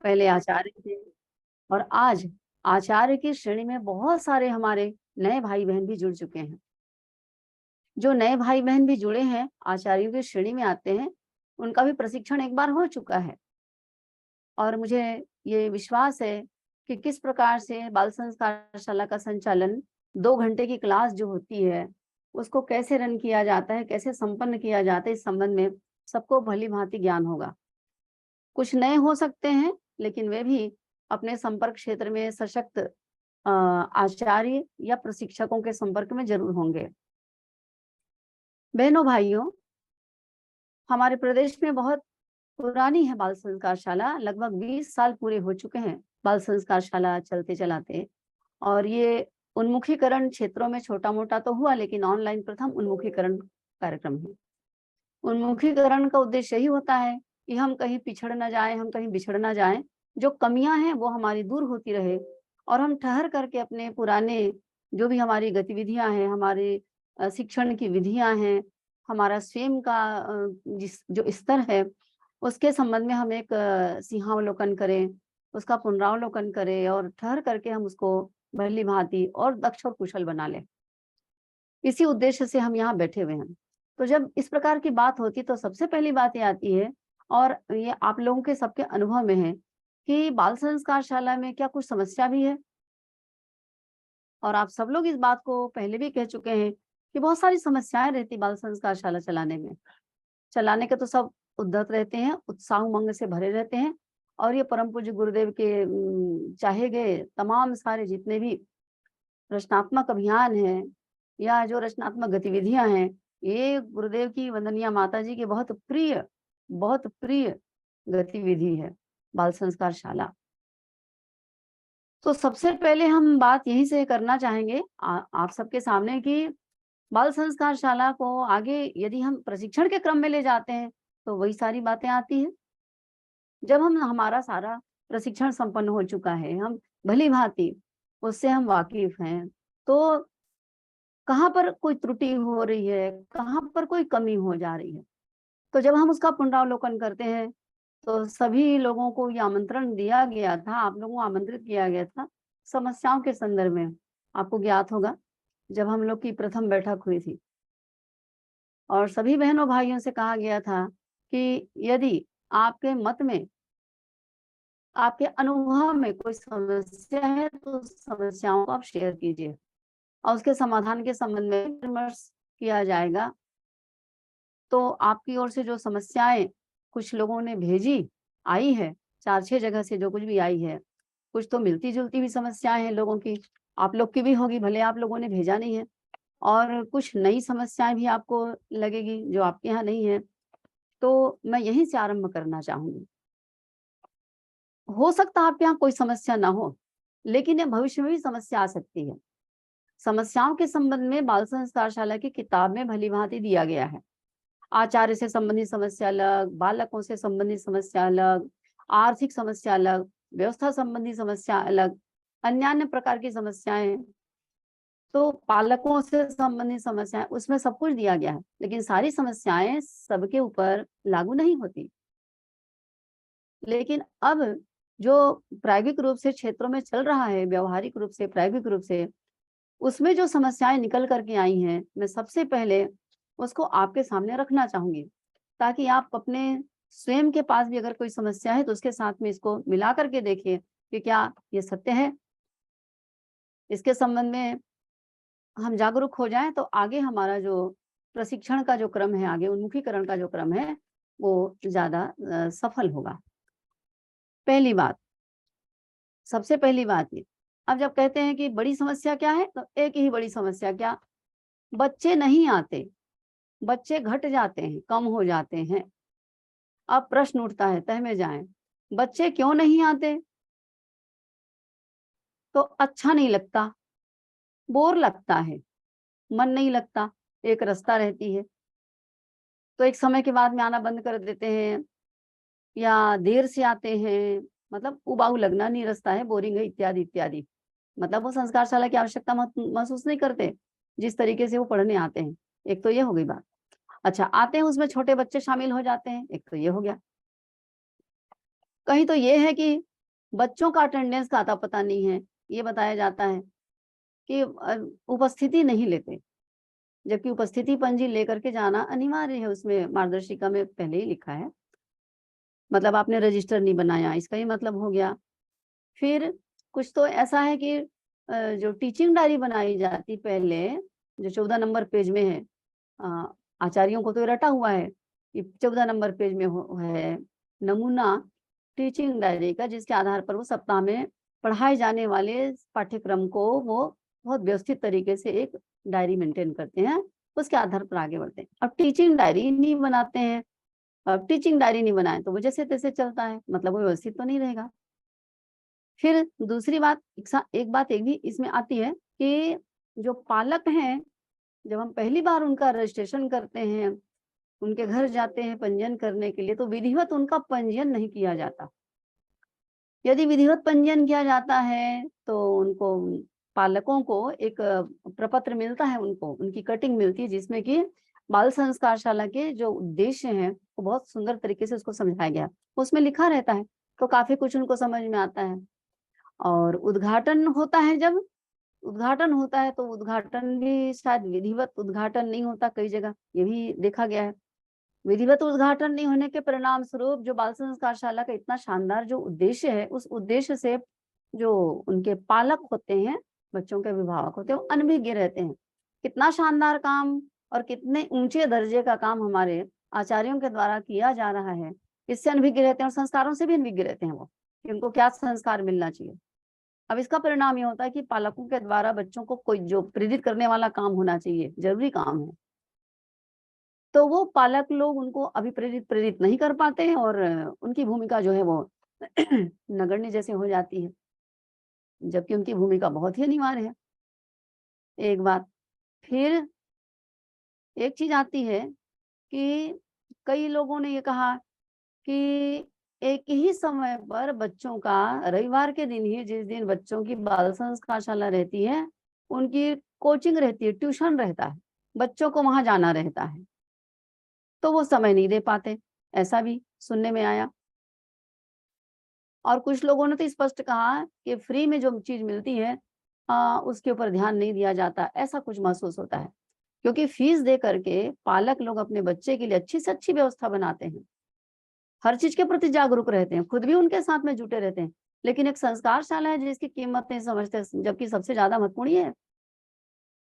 पहले आचार्य थे, और आज आचार्य की श्रेणी में बहुत सारे हमारे नए भाई बहन भी जुड़ चुके हैं। जो नए भाई बहन भी जुड़े हैं, आचार्यों की श्रेणी में आते हैं, उनका भी प्रशिक्षण एक बार हो चुका है। और मुझे ये विश्वास है कि किस प्रकार से बाल संस्कार शाला का संचालन 2 घंटे की क्लास जो होती है, उसको कैसे रन किया जाता है, कैसे संपन्न किया जाता है, इस संबंध में सबको भली-भाँति ज्ञान होगा। कुछ नए हो सकते हैं, लेकिन वे भी अपने संपर्क क्षेत्र में सशक्त आचार्य या प्रशिक्षकों के संपर्क में ज़रूर होंगे। बहनों-भाइयों, हमारे प्रदेश में बहुत पुरानी है बाल संस्कार शाला, लगभग 20 साल पूरे हो चुके हैं बाल संस्कार शाला चलते-चलाते, और ये उन्मुखीकरण क्षेत्रों में छोटा-मोटा तो हुआ, लेकिन ऑनलाइन प्रथम उन्मुखीकरण कार्यक्रम है। उन्मुखीकरण का उद्देश्य यही होता है कि हम कहीं पिछड़ ना जाएँ, हम कहीं बिछड़ ना जाएँ, जो कमियाँ हैं वो हमारी दूर होती रहे, और हम ठहर करके अपने पुराने जो भी हमारी गतिविधियाँ हैं, हमारे शिक्षण की विधियाँ हैं, हमारा स्वयं का जिस जो स्तर है, उसके संबंध में हम एक सिंहावलोकन करें, उसका पुनरावलोकन करें, और ठहर करके हम उसको भली-भाँति और दक्ष और कुशल बना लें। इसी उद्देश्य से हम यहाँ बैठे हुए हैं। तो जब इस प्रकार की बात होती है, तो सबसे पहली बात ये आती है, और ये आप लोगों के सबके अनुभव में है, कि बाल संस्कार शाला में क्या कुछ समस्या भी है? और आप सब लोग इस बात को पहले भी कह चुके हैं कि बहुत सारी समस्याएँ रहती बाल संस्कार शाला चलाने में। चलाने के तो सब उद्यत रहते हैं, उत्साह उमंग से भरे रहते हैं, और ये परम पूज्य गुरुदेव के चाहे गए तमाम सारे जितने भी रचनात्मक अभियान हैं, या जो रचनात्मक गतिविधियाँ हैं, ये गुरुदेव की वंदनीय माताजी की बहुत प्रिय गतिविधि है, बाल संस्कार शाला। तो सबसे पहले हम बात यहीं से करना चाहेंगे आप सबके सामने, कि बाल संस्कार शाला को आगे यदि हम प्रशिक्षण के क्रम में ले जाते हैं, तो वही सारी बातें आती हैं। जब हम हमारा सारा प्रशिक्षण संपन्न हो चुका है, हम भली-भाँति उससे हम वाकिफ़ हैं, तो कहाँ पर कोई त्रुटि हो रही है, कहाँ पर कोई कमी हो जा रही है। तो जब हम उसका पुनरावलोकन करते हैं, तो सभी लोगों को ये आमंत्रण दिया गया था, आप लोगों को आमंत्रित किया गया था, समस्याओं के संदर्भ में। आपको ज्ञात होगा, जब हम लोग की प्रथम बैठक हुई थी, और सभी बहनों-भाइयों से कहा गया था कि यदि आपके मत में, आपके अनुभव में कोई समस्या है, तो उस समस्याओं को आप शेयर कीजिए, और उसके समाधान के संबंध में विमर्श किया जाएगा। तो आपकी ओर से जो समस्याएँ कुछ लोगों ने भेजी, आई है, 4-6 जगह से जो कुछ भी आई है, कुछ तो मिलती-जुलती भी समस्याएँ हैं लोगों की, आप लोग की भी होगी, भले आप लोगों ने भेजा नहीं है, और कुछ नई समस्याएँ भी आपको लगेगी, जो आपके यहाँ नहीं है। तो मैं यहीं से आरंभ करना चाहूँगी। हो सकता है आपके यहाँ कोई समस्या ना हो, लेकिन ये भविष्य में भी समस्या आ सकती है। समस्याओं के संबंध में बाल संस्कार शाला की किताब में भली-भाँति दिया गया है। आचार्य से संबंधित समस्या अलग, बालकों से संबंधित समस्या अलग, आर्थिक समस्या अलग, व्यवस्था संबंधी समस्या अलग, अन्य प्रकार की समस्याएँ, तो पालकों से संबंधित समस्याएँ, उसमें सब कुछ दिया गया है। लेकिन सारी समस्याएँ सबके ऊपर लागू नहीं होती। लेकिन अब जो प्रायोगिक रूप से क्षेत्रों में चल रहा है, व्यावहारिक रूप से, प्रायोगिक रूप से, उसमें जो समस्याएँ निकल कर के आई हैं, मैं सबसे पहले उसको आपके सामने रखना चाहूँगी, ताकि आप अपने स्वयं के पास भी अगर कोई समस्या है, तो उसके साथ में इसको मिला कर के देखिए कि क्या ये सत्य है? इसके संबंध में हम जागरूक हो जाएँ, तो आगे हमारा जो प्रशिक्षण का जो क्रम है, आगे उन्मुखीकरण का जो क्रम है, वो ज़्यादा सफल होगा। पहली बात, सबसे पहली बात ये, अब जब कहते हैं कि बड़ी समस्या क्या है? तो एक ही बड़ी समस्या क्या? बच्चे नहीं आते, बच्चे घट जाते हैं, कम हो जाते हैं। अब प्रश्न उठता है, तह में जाएँ, बच्चे क्यों नहीं आते? तो अच्छा नहीं लगता, बोर लगता है, मन नहीं लगता, एक रास्ता रहती है। तो एक समय के बाद में आना बंद कर देते हैं, या देर से आते हैं, मतलब उबाऊ लगना, नीरसता है, बोरिंग है, इत्यादि, इत्यादि। मतलब वो संस्कारशाला की आवश्यकता महसूस नहीं करते, जिस तरीके से वो पढ़ने आते हैं। एक तो ये हो गई बात। अच्छा, आते हैं, उसमें छोटे बच्चे शामिल हो जाते हैं, एक तो ये हो गया। कहीं तो ये है कि बच्चों का अटेंडेंस का आता पता नहीं है, ये बताया जाता है कि उपस्थिति नहीं लेते, जबकि उपस्थिति पंजी लेकर के जाना अनिवार्य है, उसमें मार्गदर्शिका में पहले ही लिखा है। मतलब आपने रजिस्टर नहीं बनाया, इसका ही मतलब हो गया। फिर कुछ तो ऐसा है कि जो टीचिंग डायरी बनाई जाती पहले, जो 14 नंबर पेज में है, अ, आचार्यों को तो ये रटा हुआ है कि 14 नंबर पेज में है नमूना टीचिंग डायरी का, जिसके आधार पर वो सप्ताह में पढ़ाए जाने वाले पाठ्यक्रम को वो बहुत व्यवस्थित तरीके से एक डायरी मेंटेन करते हैं, उसके आधार पर आगे बढ़ते हैं। अब टीचिंग डायरी नहीं बनाते हैं, अब टीचिंग डायरी नहीं बनाए तो वो जैसे तैसे चलता है, मतलब वो व्यवस्थित तो नहीं रहेगा। फिर दूसरी बात, एक बात एक भी इसमें आती है कि जो पालक हैं, जब हम पहली बार उनका रजिस्ट्रेशन करते हैं, उनके घर जाते हैं पंजीयन करने के लिए, तो विधिवत उनका पंजीयन नहीं किया जाता। यदि विधिवत पंजीयन किया जाता है, तो उनको पालकों को एक प्रपत्र मिलता है, उनको उनकी कटिंग मिलती है, जिसमें कि बाल संस्कारशाला के जो उद्देश्य हैं, वो बहुत सुंदर तरीके से उसको समझाया गया। उसमें लिखा रहता है, तो काफ़ी कुछ उनको समझ में आता है। और उद्घाटन होता है जब उद्घाटन होता है, तो उद्घाटन भी शायद विधिवत उद्घाटन नहीं होता कई जगह, ये भी देखा गया है। विधिवत उद्घाटन नहीं होने के परिणाम स्वरूप जो बाल संस्कारशाला का इतना शानदार जो उद्देश्य है, उस उद्देश्य से जो उनके पालक होते हैं, बच्चों के अभिभावक होते हैं, वो अनभिज्ञ रहते हैं। कितना शानदार काम और कितने ऊंचे दर्जे का काम हमारे आचार्यों के द्वारा किया जा रहा है, इससे अनभिज्ञ रहते हैं, और संस्कारों से भी अनभिज्ञ रहते हैं वो, कि उनको क्या संस्कार मिलना चाहिए। अब इसका परिणाम ये होता है कि पालकों के द्वारा बच्चों को कोई जो प्रेरित करने वाला काम होना चाहिए, जरूरी काम है, तो वो पालक लोग उनको अभी प्रेरित प्रेरित नहीं कर पाते हैं, और उनकी भूमिका जो है वो नगण्य जैसे हो जाती है, जबकि उनकी भूमिका बहुत ही अनिवार्य है। एक बात, फिर एक चीज़ आती है कि कई लोगों ने ये कहा कि एक ही समय पर बच्चों का, रविवार के दिन ही जिस दिन बच्चों की बाल संस्कारशाला रहती है, उनकी कोचिंग रहती है, ट्यूशन रहता है, बच्चों को वहाँ जाना रहता है, तो वो समय नहीं दे पाते, ऐसा भी सुनने में आया। और कुछ लोगों ने तो स्पष्ट कहा कि फ्री में जो चीज़ मिलती है, उसके ऊपर ध्यान नहीं दिया जाता, ऐसा कुछ महसूस होता है। क्योंकि फीस दे करके पालक लोग अपने बच्चे के लिए अच्छी से अच्छी व्यवस्था बनाते हैं, हर चीज़ के प्रति जागरूक रहते हैं, खुद भी उनके साथ में जुटे रहते हैं। लेकिन एक संस्कारशाला है जिसकी कीमत नहीं समझते, जबकि सबसे ज़्यादा महत्वपूर्ण ये है।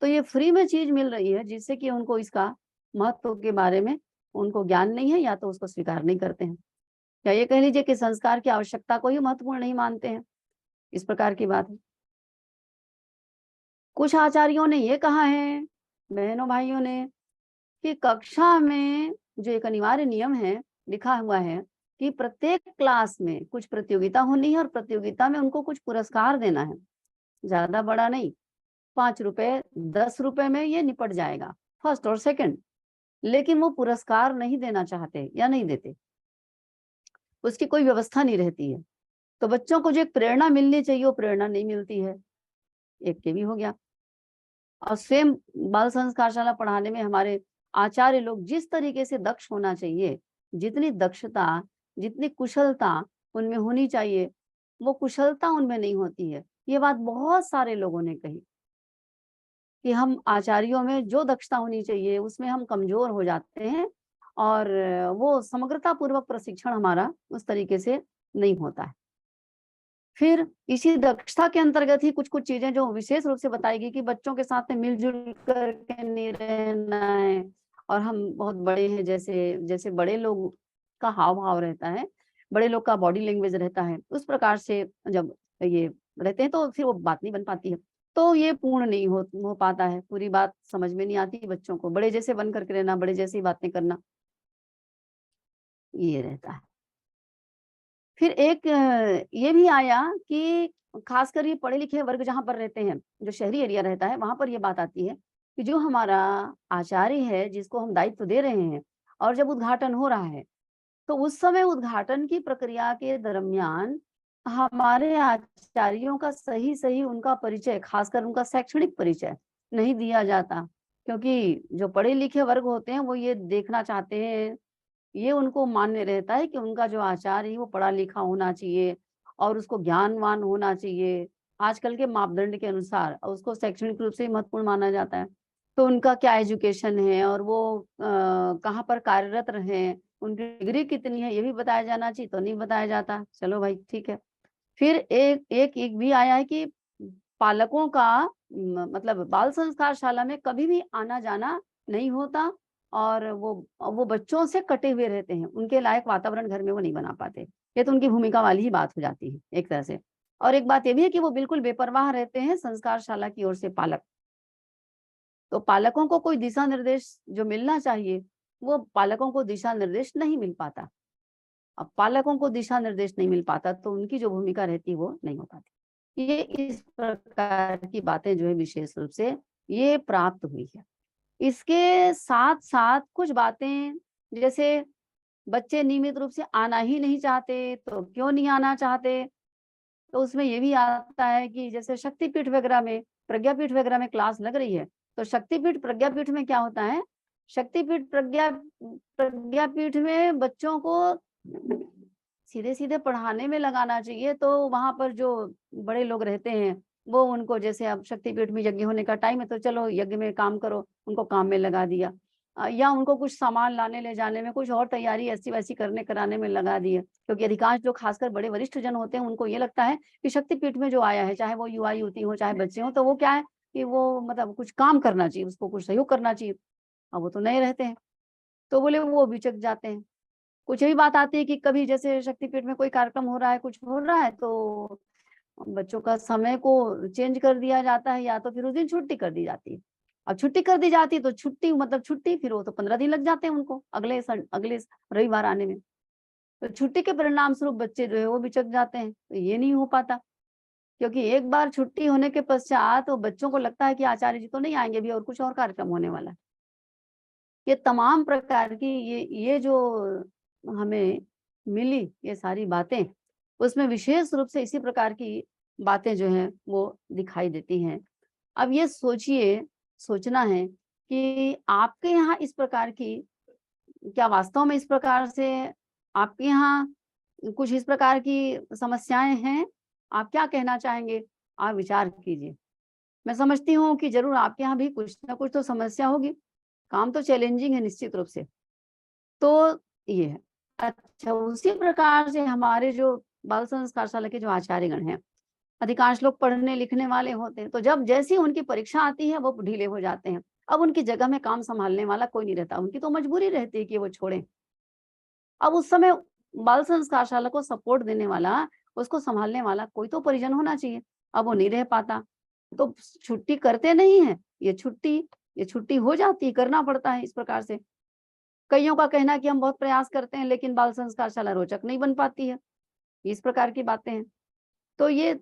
तो ये फ्री में चीज़ मिल रही है, जिससे कि उनको इसका महत्व के बारे में उनको ज्ञान नहीं है, या तो उसको स्वीकार नहीं करते हैं। या ये कह लीजिए कि संस्कार की आवश्यकता को ही महत्वपूर्ण नहीं मानते हैं, इस प्रकार की बात है। कुछ आचार्यों ने ये कहा है, बहनों भाइयों ने, कि कक्षा में जो एक अनिवार्य नियम है, लिखा हुआ है कि प्रत्येक क्लास में कुछ प्रतियोगिता होनी है, और प्रतियोगिता में उनको कुछ पुरस्कार देना है, ज़्यादा बड़ा नहीं, 5 रुपए, 10 रुपए में ये निपट जाएगा, फर्स्ट और सेकंड। लेकिन वो पुरस्कार नहीं देना चाहते या नहीं देते, उसकी कोई व्यवस्था नहीं रहती है। तो बच्चों को जो एक प्रेरणा मिलनी चाहिए, वो प्रेरणा नहीं मिलती है, एक ये भी हो गया। और स्वयं बाल संस्कारशाला पढ़ाने में हमारे आचार्य लोग जिस तरीके से दक्ष होना चाहिए, जितनी दक्षता, जितनी कुशलता उनमें होनी चाहिए, वो कुशलता उनमें नहीं होती है। ये बात बहुत सारे लोगों ने कही कि हम आचार्यों में जो दक्षता होनी चाहिए, उसमें हम कमज़ोर हो जाते हैं, और वो समग्रता पूर्वक प्रशिक्षण हमारा उस तरीके से नहीं होता है। फिर इसी दक्षता के अंतर्गत ही कुछ-कुछ चीज़ें जो विशेष रूप से बताएगी कि बच्चों के साथ में मिल-जुल कर के नहीं रहना है, और हम बहुत बड़े हैं, जैसे जैसे बड़े लोग का हाव-भाव रहता है, बड़े लोग का बॉडी लैंग्वेज रहता है, उस प्रकार से जब ये रहते हैं, तो फिर वो बात नहीं बन पाती है। तो ये पूर्ण नहीं हो पाता है, पूरी बात समझ में नहीं आती बच्चों को, बड़े जैसे बन कर के रहना, बड़े जैसी बातें करना, ये रहता है। फिर एक ये भी आया कि खासकर ये पढ़े-लिखे वर्ग जहाँ पर रहते हैं, जो शहरी एरिया रहता है, वहाँ पर ये बात आती है कि जो हमारा आचार्य है, जिसको हम दायित्व दे रहे हैं, और जब उद्घाटन हो रहा है, तो उस समय उद्घाटन की प्रक्रिया के दरमियान हमारे आचार्यों का सही-सही उनका परिचय, खासकर उनका शैक्षणिक परिचय नहीं दिया जाता। क्योंकि जो पढ़े-लिखे वर्ग होते हैं, वो ये देखना चाहते हैं, ये उनको मान्य रहता है कि उनका जो आचार्य है वो पढ़ा लिखा होना चाहिए, और उसको ज्ञानवान होना चाहिए, आजकल के मापदंड के अनुसार और उसको शैक्षणिक रूप से ही महत्वपूर्ण माना जाता है। तो उनका क्या एजुकेशन है और वो कहाँ पर कार्यरत रहे हैं, उनकी डिग्री कितनी है, ये भी बताया जाना चाहिए, तो नहीं बताया जाता। चलो भाई ठीक है। फिर एक भी आया है कि पालकों का मतलब बाल संस्कार शाला में कभी भी आना-जाना नहीं होता और वो बच्चों से कटे हुए रहते हैं। उनके लायक वातावरण घर में वो नहीं बना पाते। ये तो उनकी भूमिका वाली ही बात हो जाती है, एक तरह से। और एक बात ये भी है कि वो बिल्कुल बेपरवाह रहते हैं संस्कार शाला की ओर से पालक। तो पालकों को कोई दिशा निर्देश जो मिलना चाहिए, वो पालकों को दिशा निर्देश नहीं मिल पाता। अब पालकों को दिशा निर्देश नहीं मिल पाता तो उनकी जो भूमिका रहती है वो नहीं हो पाती। ये इस प्रकार की बातें जो है विशेष रूप से ये प्राप्त हुई है। इसके साथ-साथ कुछ बातें जैसे बच्चे नियमित रूप से आना ही नहीं चाहते, तो क्यों नहीं आना चाहते? तो उसमें ये भी आता है कि जैसे शक्तिपीठ वगैरह में, प्रज्ञापीठ वगैरह में क्लास लग रही है, तो शक्तिपीठ, प्रज्ञापीठ में क्या होता है, शक्तिपीठ, प्रज्ञापीठ में बच्चों को सीधे-सीधे पढ़ाने में लगाना चाहिए, तो वहाँ पर जो बड़े लोग रहते हैं, वो उनको जैसे अब शक्तिपीठ में यज्ञ होने का टाइम है, तो चलो यज्ञ में काम करो, उनको काम में लगा दिया। या उनको कुछ सामान लाने ले जाने में, कुछ और तैयारी ऐसी-वैसी करने कराने में लगा दिए। क्योंकि अधिकांश जो खासकर बड़े वरिष्ठ जन होते हैं, उनको ये लगता है कि शक्तिपीठ में जो आया है, चाहे वो युवा-युवती हो, चाहे बच्चे हों, तो वो क्या है कि वो मतलब कुछ काम करना चाहिए, उसको कुछ सहयोग करना चाहिए। अब वो तो नए रहते हैं, तो बोले वो बिचक जाते हैं। कुछ यही बात आती है कि कभी जैसे शक्तिपीठ में कोई कार्यक्रम हो रहा है, कुछ हो रहा है, तो बच्चों का समय को चेंज कर दिया जाता है या तो फिर उस दिन छुट्टी कर दी जाती है। अब छुट्टी कर दी जाती है तो छुट्टी मतलब छुट्टी फिर वो तो 15 दिन लग जाते हैं उनको अगले रविवार आने में। तो छुट्टी के परिणाम स्वरूप बच्चे जो है वो बिचक जाते हैं, तो ये नहीं हो पाता। क्योंकि एक बार छुट्टी होने के पश्चात वो बच्चों को लगता है कि आचार्य जी तो नहीं आएँगे अभी और कुछ और कार्यक्रम होने वाला है। ये तमाम प्रकार की ये जो हमें मिली ये सारी बातें, उसमें विशेष रूप से इसी प्रकार की बातें जो हैं वो दिखाई देती हैं। अब ये सोचिए सोचना है कि आपके यहाँ इस प्रकार की क्या वास्तव में इस प्रकार से आपके यहाँ कुछ इस प्रकार की समस्याएँ हैं? आप क्या कहना चाहेंगे? आप विचार कीजिए। मैं समझती हूँ कि ज़रूर आपके यहाँ भी कुछ न कुछ तो समस्या होगी। काम तो चैलेंजिंग है निश्चित रूप से। तो ये है। अच्छा उसी प्रकार से हमारे जो बाल संस्कार शाला के जो आचार्यगण हैं, अधिकांश लोग पढ़ने-लिखने वाले होते हैं, तो जब जैसे ही उनकी परीक्षा आती है, वो ढीले हो जाते हैं। अब उनकी जगह में काम सँभालने वाला कोई नहीं रहता, उनकी तो मजबूरी रहती है कि वो छोड़ें। अब उस समय बाल संस्कार शाला को सपोर्ट देने वाला, उसको सँभालने वाला कोई तो परिजन होना चाहिए। अब वो नहीं रह पाता, तो छुट्टी करते नहीं हैं, ये छुट्टी हो जाती है, करना पड़ता है इस प्रकार से। कइयों का कहना है कि हम बहुत प्रयास करते हैं लेकिन बाल संस्कार शाला रोचक नहीं बन पाती है, इस प्रकार की बातें हैं। तो ये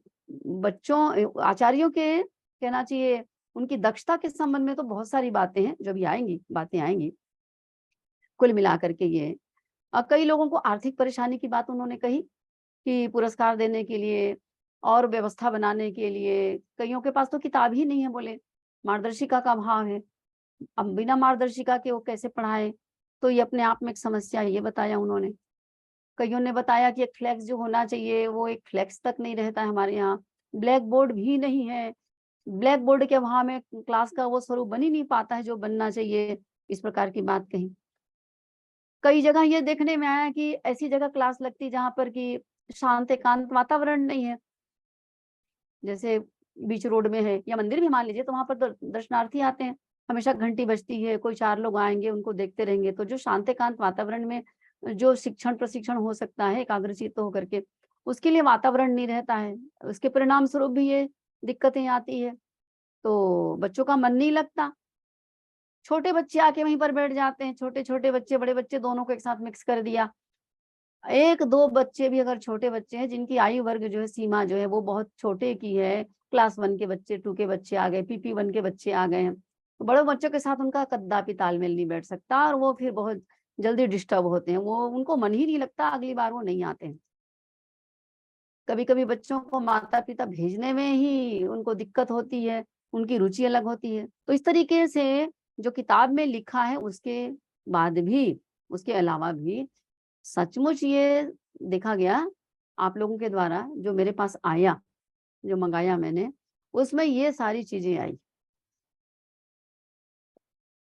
आचार्यों के कहना चाहिए उनकी दक्षता के संबंध में तो बहुत सारी बातें हैं, जो भी आएँगी, बातें आएँगी। कुल मिलाकर के ये कई लोगों को आर्थिक परेशानी की बात उन्होंने कही कि पुरस्कार देने के लिए और व्यवस्था बनाने के लिए कइयों के पास तो किताब ही नहीं है बोले, मार्गदर्शिका का अभाव है। अब बिना मार्गदर्शिका के वो कैसे पढ़ाएँ? तो ये अपने आप में एक समस्या है, ये बताया उन्होंने। कइयों ने बताया कि एक फ्लेक्स जो होना चाहिए, वो एक फ्लेक्स तक नहीं रहता है हमारे यहाँ। ब्लैक बोर्ड भी नहीं है। ब्लैक बोर्ड के अभाव में क्लास का वो स्वरूप बन ही नहीं पाता है जो बनना चाहिए, इस प्रकार की बात कही। कई जगह ये देखने में आया कि ऐसी जगह क्लास लगती है जहाँ पर कि शांत एकांत वातावरण नहीं है। जैसे बीच रोड में है या मंदिर भी मान लीजिए तो वहाँ पर दर्शनार्थी आते हैं, हमेशा घंटी बजती है, कोई 4 लोग आएँगे उनको देखते रहेंगे, तो जो शांत एकांत वातावरण में जो शिक्षण प्रशिक्षण हो सकता है एकाग्रचित्त होकर के, उसके लिए वातावरण नहीं रहता है। उसके परिणाम स्वरूप भी ये दिक्कतें आती है, तो बच्चों का मन नहीं लगता। छोटे बच्चे आके वहीं पर बैठ जाते हैं, छोटे-छोटे बच्चे, बड़े बच्चे दोनों को एक साथ मिक्स कर दिया। 1-2 बच्चे भी अगर छोटे बच्चे हैं जिनकी आयु वर्ग जो है सीमा जो है वो बहुत छोटे की है, क्लास 1 के बच्चे, 2 के बच्चे आ गए, पीपी 1 के बच्चे आ गए हैं। तो बड़े बच्चों के साथ उनका कदापि तालमेल नहीं बैठ सकता और वो फिर बहुत जल्दी डिस्टर्ब होते हैं। वो उनको मन ही नहीं लगता, अगली बार वो नहीं आते हैं। कभी-कभी बच्चों को माता-पिता भेजने में ही उनको दिक्कत होती है, उनकी रुचि अलग होती है। तो इस तरीके से जो किताब में लिखा है उसके बाद भी, उसके अलावा भी सचमुच ये देखा गया आप लोगों के द्वारा जो मेरे पास आया, जो मंगाया मैंने, उसमें ये सारी चीजें आई।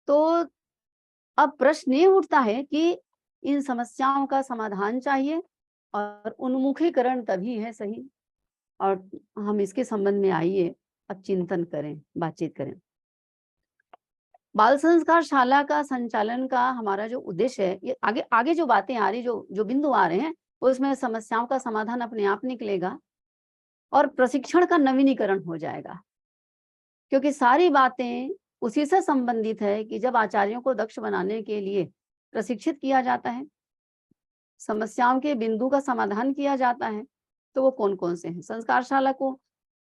तो अब प्रश्न ये उठता है कि इन समस्याओं का समाधान चाहिए और उन्मुखीकरण तभी है सही। और हम इसके संबंध में आइए अब चिंतन करें, बातचीत करें। बाल संस्कार शाला का संचालन का हमारा जो उद्देश्य है, ये आगे आगे जो बातें आ रही, जो जो बिंदु आ रहे हैं, उसमें समस्याओं का समाधान अपने आप निकलेगा और प्रशिक्षण का नवीनीकरण हो जाएगा। क्योंकि सारी बातें उसी से संबंधित है कि जब आचार्यों को दक्ष बनाने के लिए प्रशिक्षित किया जाता है, समस्याओं के बिंदु का समाधान किया जाता है, तो वो कौन-कौन से हैं? संस्कारशाला को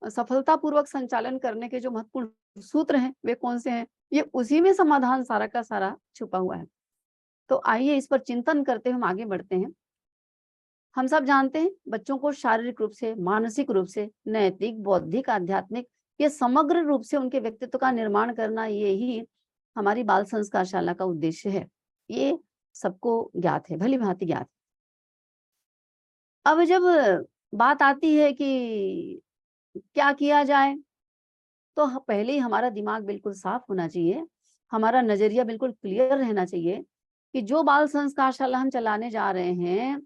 सफलतापूर्वक संचालन करने के जो महत्वपूर्ण सूत्र हैं, वे कौन से हैं? ये उसी में समाधान सारा का सारा छुपा हुआ है। तो आइए इस पर चिंतन करते हुए हम आगे बढ़ते हैं। हम सब जानते हैं, बच्चों को शारीरिक रूप से, मानसिक रूप से, नैतिक, बौद्धिक, आध्यात्मिक, ये समग्र रूप से उनके व्यक्तित्व का निर्माण करना, ये ही हमारी बाल संस्कार शाला का उद्देश्य है। ये सबको ज्ञात है, भली-भांति ज्ञात है। अब जब बात आती है कि क्या किया जाए, तो पहले ही हमारा दिमाग बिल्कुल साफ होना चाहिए, हमारा नजरिया बिल्कुल क्लियर रहना चाहिए कि जो बाल संस्कार शाला हम चलाने जा रहे हैं,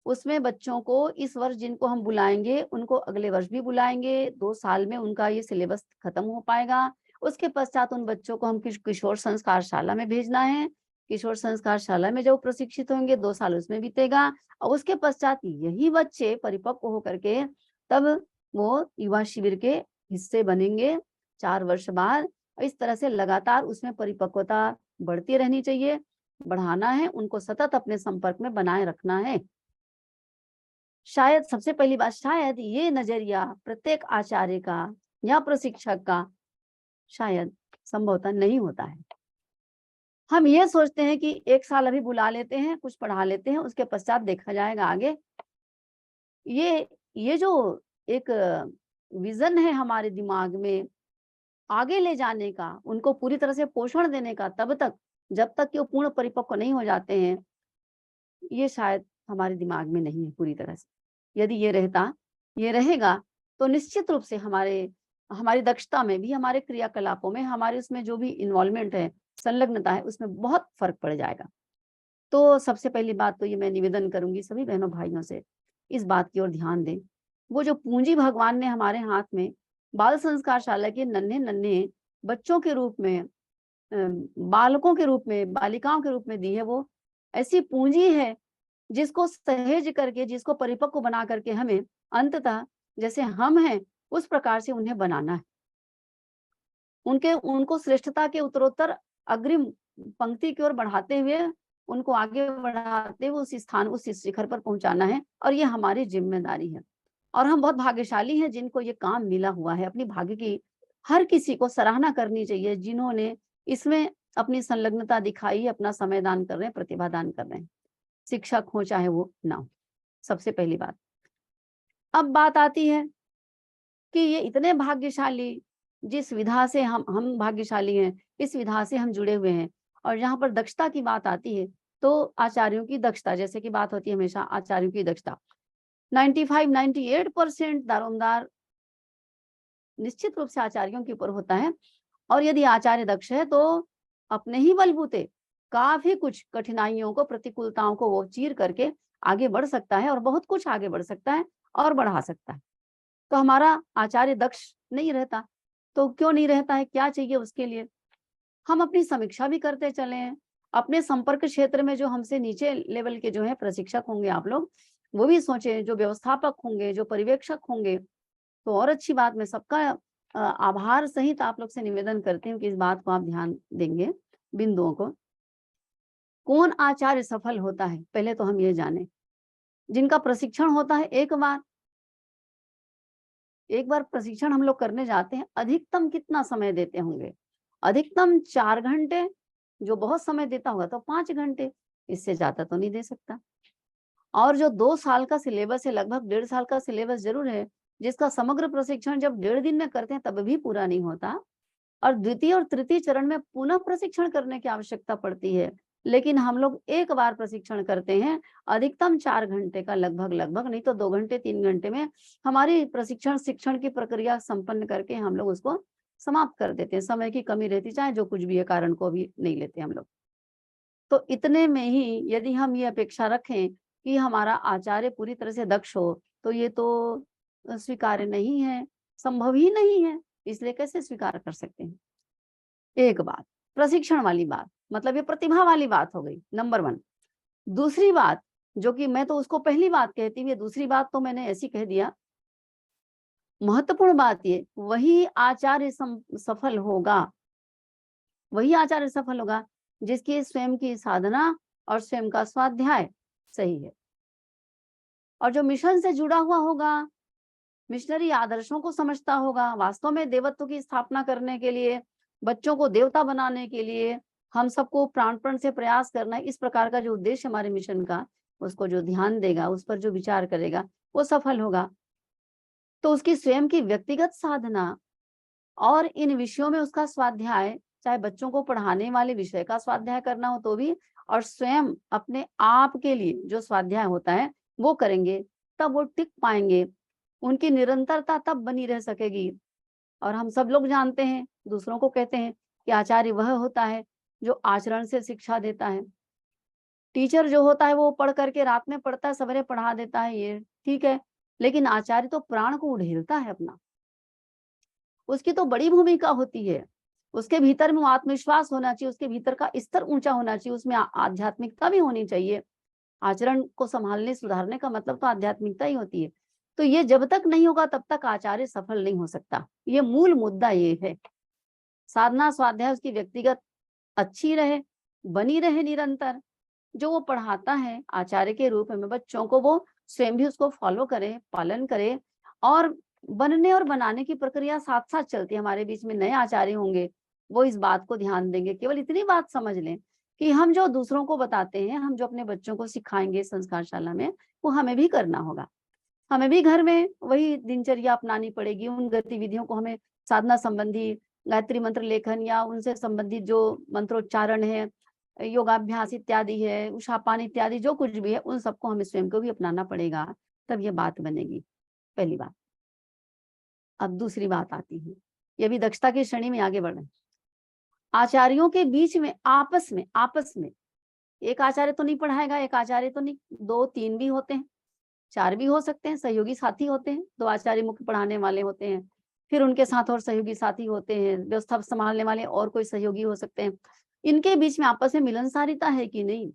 उसमें बच्चों को इस वर्ष जिनको हम बुलाएंगे, उनको अगले वर्ष भी बुलाएंगे। 2 साल में उनका ये सिलेबस खत्म हो पाएगा। उसके पश्चात उन बच्चों को हम किशोर संस्कार शाला में भेजना है। किशोर संस्कार शाला में जब प्रशिक्षित होंगे, 2 साल उसमें बीतेगा और उसके पश्चात यही बच्चे परिपक्व होकर के तब वो युवा शिविर के हिस्से बनेंगे 4 वर्ष बाद। इस तरह से लगातार उसमें परिपक्वता बढ़ती रहनी चाहिए, बढ़ाना है, उनको सतत अपने संपर्क में बनाए रखना है। शायद सबसे पहली बात, शायद ये नजरिया प्रत्येक आचार्य का या प्रशिक्षक का शायद संभवतः नहीं होता है। हम ये सोचते हैं कि 1 साल अभी बुला लेते हैं, कुछ पढ़ा लेते हैं, उसके पश्चात देखा जाएगा आगे। ये जो एक विजन है हमारे दिमाग में आगे ले जाने का, उनको पूरी तरह से पोषण देने का, तब तक जब तक कि वो पूर्ण परिपक्व नहीं हो जाते हैं, ये शायद हमारे दिमाग में नहीं है पूरी तरह से। यदि ये रहेगा, तो निश्चित रूप से हमारी दक्षता में भी, हमारे क्रियाकलापों में, हमारे उसमें जो भी इन्वॉल्वमेंट है, संलग्नता है, उसमें बहुत फर्क पड़ जाएगा। तो सबसे पहली बात तो ये मैं निवेदन करूंगी सभी बहनों भाइयों से, इस बात की ओर ध्यान दें। वो जो पूंजी भगवान ने हमारे हाथ में बाल संस्कार शाला के नन्हे-नन्हे बच्चों के रूप में, बालकों के रूप में, बालिकाओं के रूप में दी है, वो ऐसी पूंजी है जिसको सहेज करके, जिसको परिपक्व बना करके हमें अंततः जैसे हम हैं उस प्रकार से उन्हें बनाना है। उनको श्रेष्ठता के उत्तरोत्तर अग्रिम पंक्ति की ओर बढ़ाते हुए, उनको आगे बढ़ाते हुए उस स्थान, उस शिखर पर पहुंचाना है और ये हमारी जिम्मेदारी है। और हम बहुत भाग्यशाली हैं जिनको ये काम मिला हुआ है। अपनी भाग्य की हर किसी को सराहना करनी चाहिए जिन्होंने इसमें अपनी संलग्नता दिखाई, अपना समय दान कर रहे हैं, प्रतिभा दान कर रहे हैं। शिक्षक हो चाहे वो ना हो, सबसे पहली बात। अब बात आती है कि ये इतने भाग्यशाली, जिस विधा से हम भाग्यशाली हैं, इस विधा से हम जुड़े हुए हैं। और जहाँ पर दक्षता की बात आती है, तो आचार्यों की दक्षता, जैसे कि बात होती है हमेशा आचार्यों की दक्षता, 95-98% दारोमदार निश्चित रूप से आचार्यों के ऊपर होता है। और यदि आचार्य दक्ष है तो अपने ही बलबूते काफी कुछ कठिनाइयों को, प्रतिकूलताओं को वो चीर करके आगे बढ़ सकता है और बहुत कुछ आगे बढ़ सकता है और बढ़ा सकता है। तो हमारा आचार्य दक्ष नहीं रहता, तो क्यों नहीं रहता है, क्या चाहिए उसके लिए? हम अपनी समीक्षा भी करते चले हैं। अपने संपर्क क्षेत्र में जो हमसे नीचे लेवल के जो है प्रशिक्षक होंगे आप लोग, वो भी सोचें, जो व्यवस्थापक होंगे, जो पर्यवेक्षक होंगे, तो और अच्छी बात। मैं सबका आभार सहित आप लोग से निवेदन करती हूँ कि इस बात को आप ध्यान देंगे, बिंदुओं को। कौन आचार्य सफल होता है, पहले तो हम ये जानें। जिनका प्रशिक्षण होता है एक बार प्रशिक्षण हम लोग करने जाते हैं, अधिकतम कितना समय देते होंगे? अधिकतम 4 घंटे, जो बहुत समय देता होगा तो 5 घंटे, इससे ज्यादा तो नहीं दे सकता। और जो 2 साल का सिलेबस है, लगभग 1.5 साल का सिलेबस जरूर है, जिसका समग्र प्रशिक्षण जब 1.5 दिन में करते हैं तब भी पूरा नहीं होता और द्वितीय और तृतीय चरण में पुनः प्रशिक्षण करने की आवश्यकता पड़ती है। लेकिन हम लोग एक बार प्रशिक्षण करते हैं, अधिकतम 4 घंटे का, लगभग नहीं तो 2 घंटे 3 घंटे में हमारी प्रशिक्षण शिक्षण की प्रक्रिया संपन्न करके हम लोग उसको समाप्त कर देते हैं। समय की कमी रहती, चाहे जो कुछ भी है, कारण को भी नहीं लेते हम लोग। तो इतने में ही यदि हम ये अपेक्षा रखें कि हमारा आचार्य पूरी तरह से दक्ष हो, तो ये तो स्वीकार्य नहीं है, संभव ही नहीं है, इसलिए कैसे स्वीकार कर सकते हैं? एक बात, प्रशिक्षण वाली बात, मतलब ये प्रतिभा वाली बात हो गई, नंबर 1। दूसरी बात, जो कि मैं तो उसको पहली बात कहती हूँ, ये दूसरी बात तो मैंने ऐसी कह दिया। महत्वपूर्ण बात ये, वही आचार्य सफल होगा, वही आचार्य सफल होगा जिसकी स्वयं की साधना और स्वयं का स्वाध्याय सही है, और जो मिशन से जुड़ा हुआ होगा, मिशनरी आदर्शों को समझता होगा, वास्तव में देवत्व की स्थापना करने के लिए, बच्चों को देवता बनाने के लिए हम सबको प्राणपण से प्रयास करना है, इस प्रकार का जो उद्देश्य हमारे मिशन का, उसको जो ध्यान देगा, उस पर जो विचार करेगा, वो सफल होगा। तो उसकी स्वयं की व्यक्तिगत साधना और इन विषयों में उसका स्वाध्याय, चाहे बच्चों को पढ़ाने वाले विषय का स्वाध्याय करना हो तो भी, और स्वयं अपने आप के लिए जो स्वाध्याय होता है वो करेंगे, तब वो टिक पाएंगे, उनकी निरंतरता तब बनी रह सकेगी। और हम सब लोग जानते हैं, दूसरों को कहते हैं कि आचार्य वह होता है जो आचरण से शिक्षा देता है। टीचर जो होता है वो पढ़ करके रात में पढ़ता है, सवेरे पढ़ा देता है, ये ठीक है, लेकिन आचार्य तो प्राण को उड़ेलता है अपना, उसकी तो बड़ी भूमिका होती है। उसके भीतर में वो आत्मविश्वास होना चाहिए, उसके भीतर का स्तर ऊंचा होना चाहिए, उसमें आध्यात्मिकता भी होनी चाहिए। आचरण को संभालने सुधारने का मतलब तो आध्यात्मिकता ही होती है। तो ये जब तक नहीं होगा तब तक आचार्य सफल नहीं हो सकता, ये मूल मुद्दा ये है। साधना स्वाध्याय उसकी व्यक्तिगत अच्छी रहे, बनी रहे निरंतर, जो वो पढ़ाता है आचार्य के रूप में बच्चों को, वो स्वयं भी उसको फॉलो करे, पालन करे, और बनने और बनाने की प्रक्रिया साथ साथ चलती है। हमारे बीच में नए आचार्य होंगे, वो इस बात को ध्यान देंगे। केवल इतनी बात समझ लें कि हम जो दूसरों को बताते हैं, हम जो अपने बच्चों को सिखाएंगे संस्कारशाला में, वो हमें भी करना होगा। हमें भी घर में वही दिनचर्या अपनानी पड़ेगी, उन गतिविधियों को हमें, साधना संबंधी, गायत्री मंत्र लेखन या उनसे संबंधित जो मंत्रोच्चारण है, योगाभ्यास इत्यादि है, उषापान इत्यादि जो कुछ भी है, उन सबको हमें स्वयं को भी अपनाना पड़ेगा, तब ये बात बनेगी, पहली बात। अब दूसरी बात आती है, ये भी दक्षता की श्रेणी में आगे बढ़े। आचार्यों के बीच में आपस में एक आचार्य तो नहीं पढ़ाएगा, एक आचार्य तो नहीं, 2-3 भी होते हैं, 4 भी हो सकते हैं, सहयोगी साथी होते हैं, 2 आचार्य मुख्य पढ़ाने वाले होते हैं, फिर उनके साथ और सहयोगी साथी होते हैं, व्यवस्था संभालने वाले और कोई सहयोगी हो सकते हैं। इनके बीच में आपस में मिलनसारिता है कि नहीं,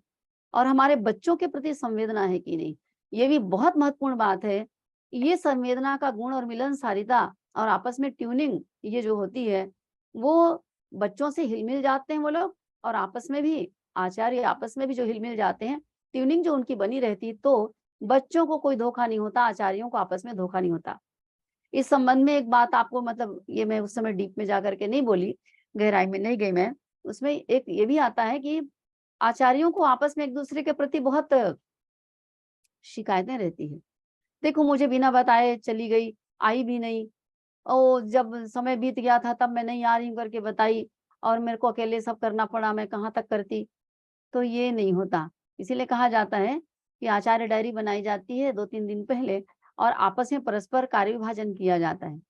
और हमारे बच्चों के प्रति संवेदना है कि नहीं, ये भी बहुत महत्वपूर्ण बात है। ये संवेदना का गुण और मिलनसारिता और आपस में ट्यूनिंग ये जो होती है, वो बच्चों से हिल-मिल जाते हैं वो लोग, और आपस में भी आचार्य आपस में भी जो हिल-मिल जाते हैं, ट्यूनिंग जो उनकी बनी रहती है, तो बच्चों को कोई धोखा नहीं होता, आचार्यों को आपस में धोखा नहीं होता। इस संबंध में एक बात आपको, मतलब ये मैं उस समय डीप में जाकर के नहीं बोली, गहराई में नहीं गई मैं। उसमें एक ये भी आता है कि आचार्यों को आपस में एक-दूसरे के प्रति बहुत शिकायतें रहती हैं। देखो मुझे बिना बताए चली गई, आई भी नहीं, और जब समय बीत गया था तब मैं नहीं आ रही हूँ करके बताई, और मेरे को अकेले सब करना पड़ा, मैं कहाँ तक करती। तो ये नहीं होता। इसीलिए कहा जाता है कि आचार्य डायरी बनाई जाती है 2-3 दिन पहले, और आपस में परस्पर कार्य विभाजन किया जाता है।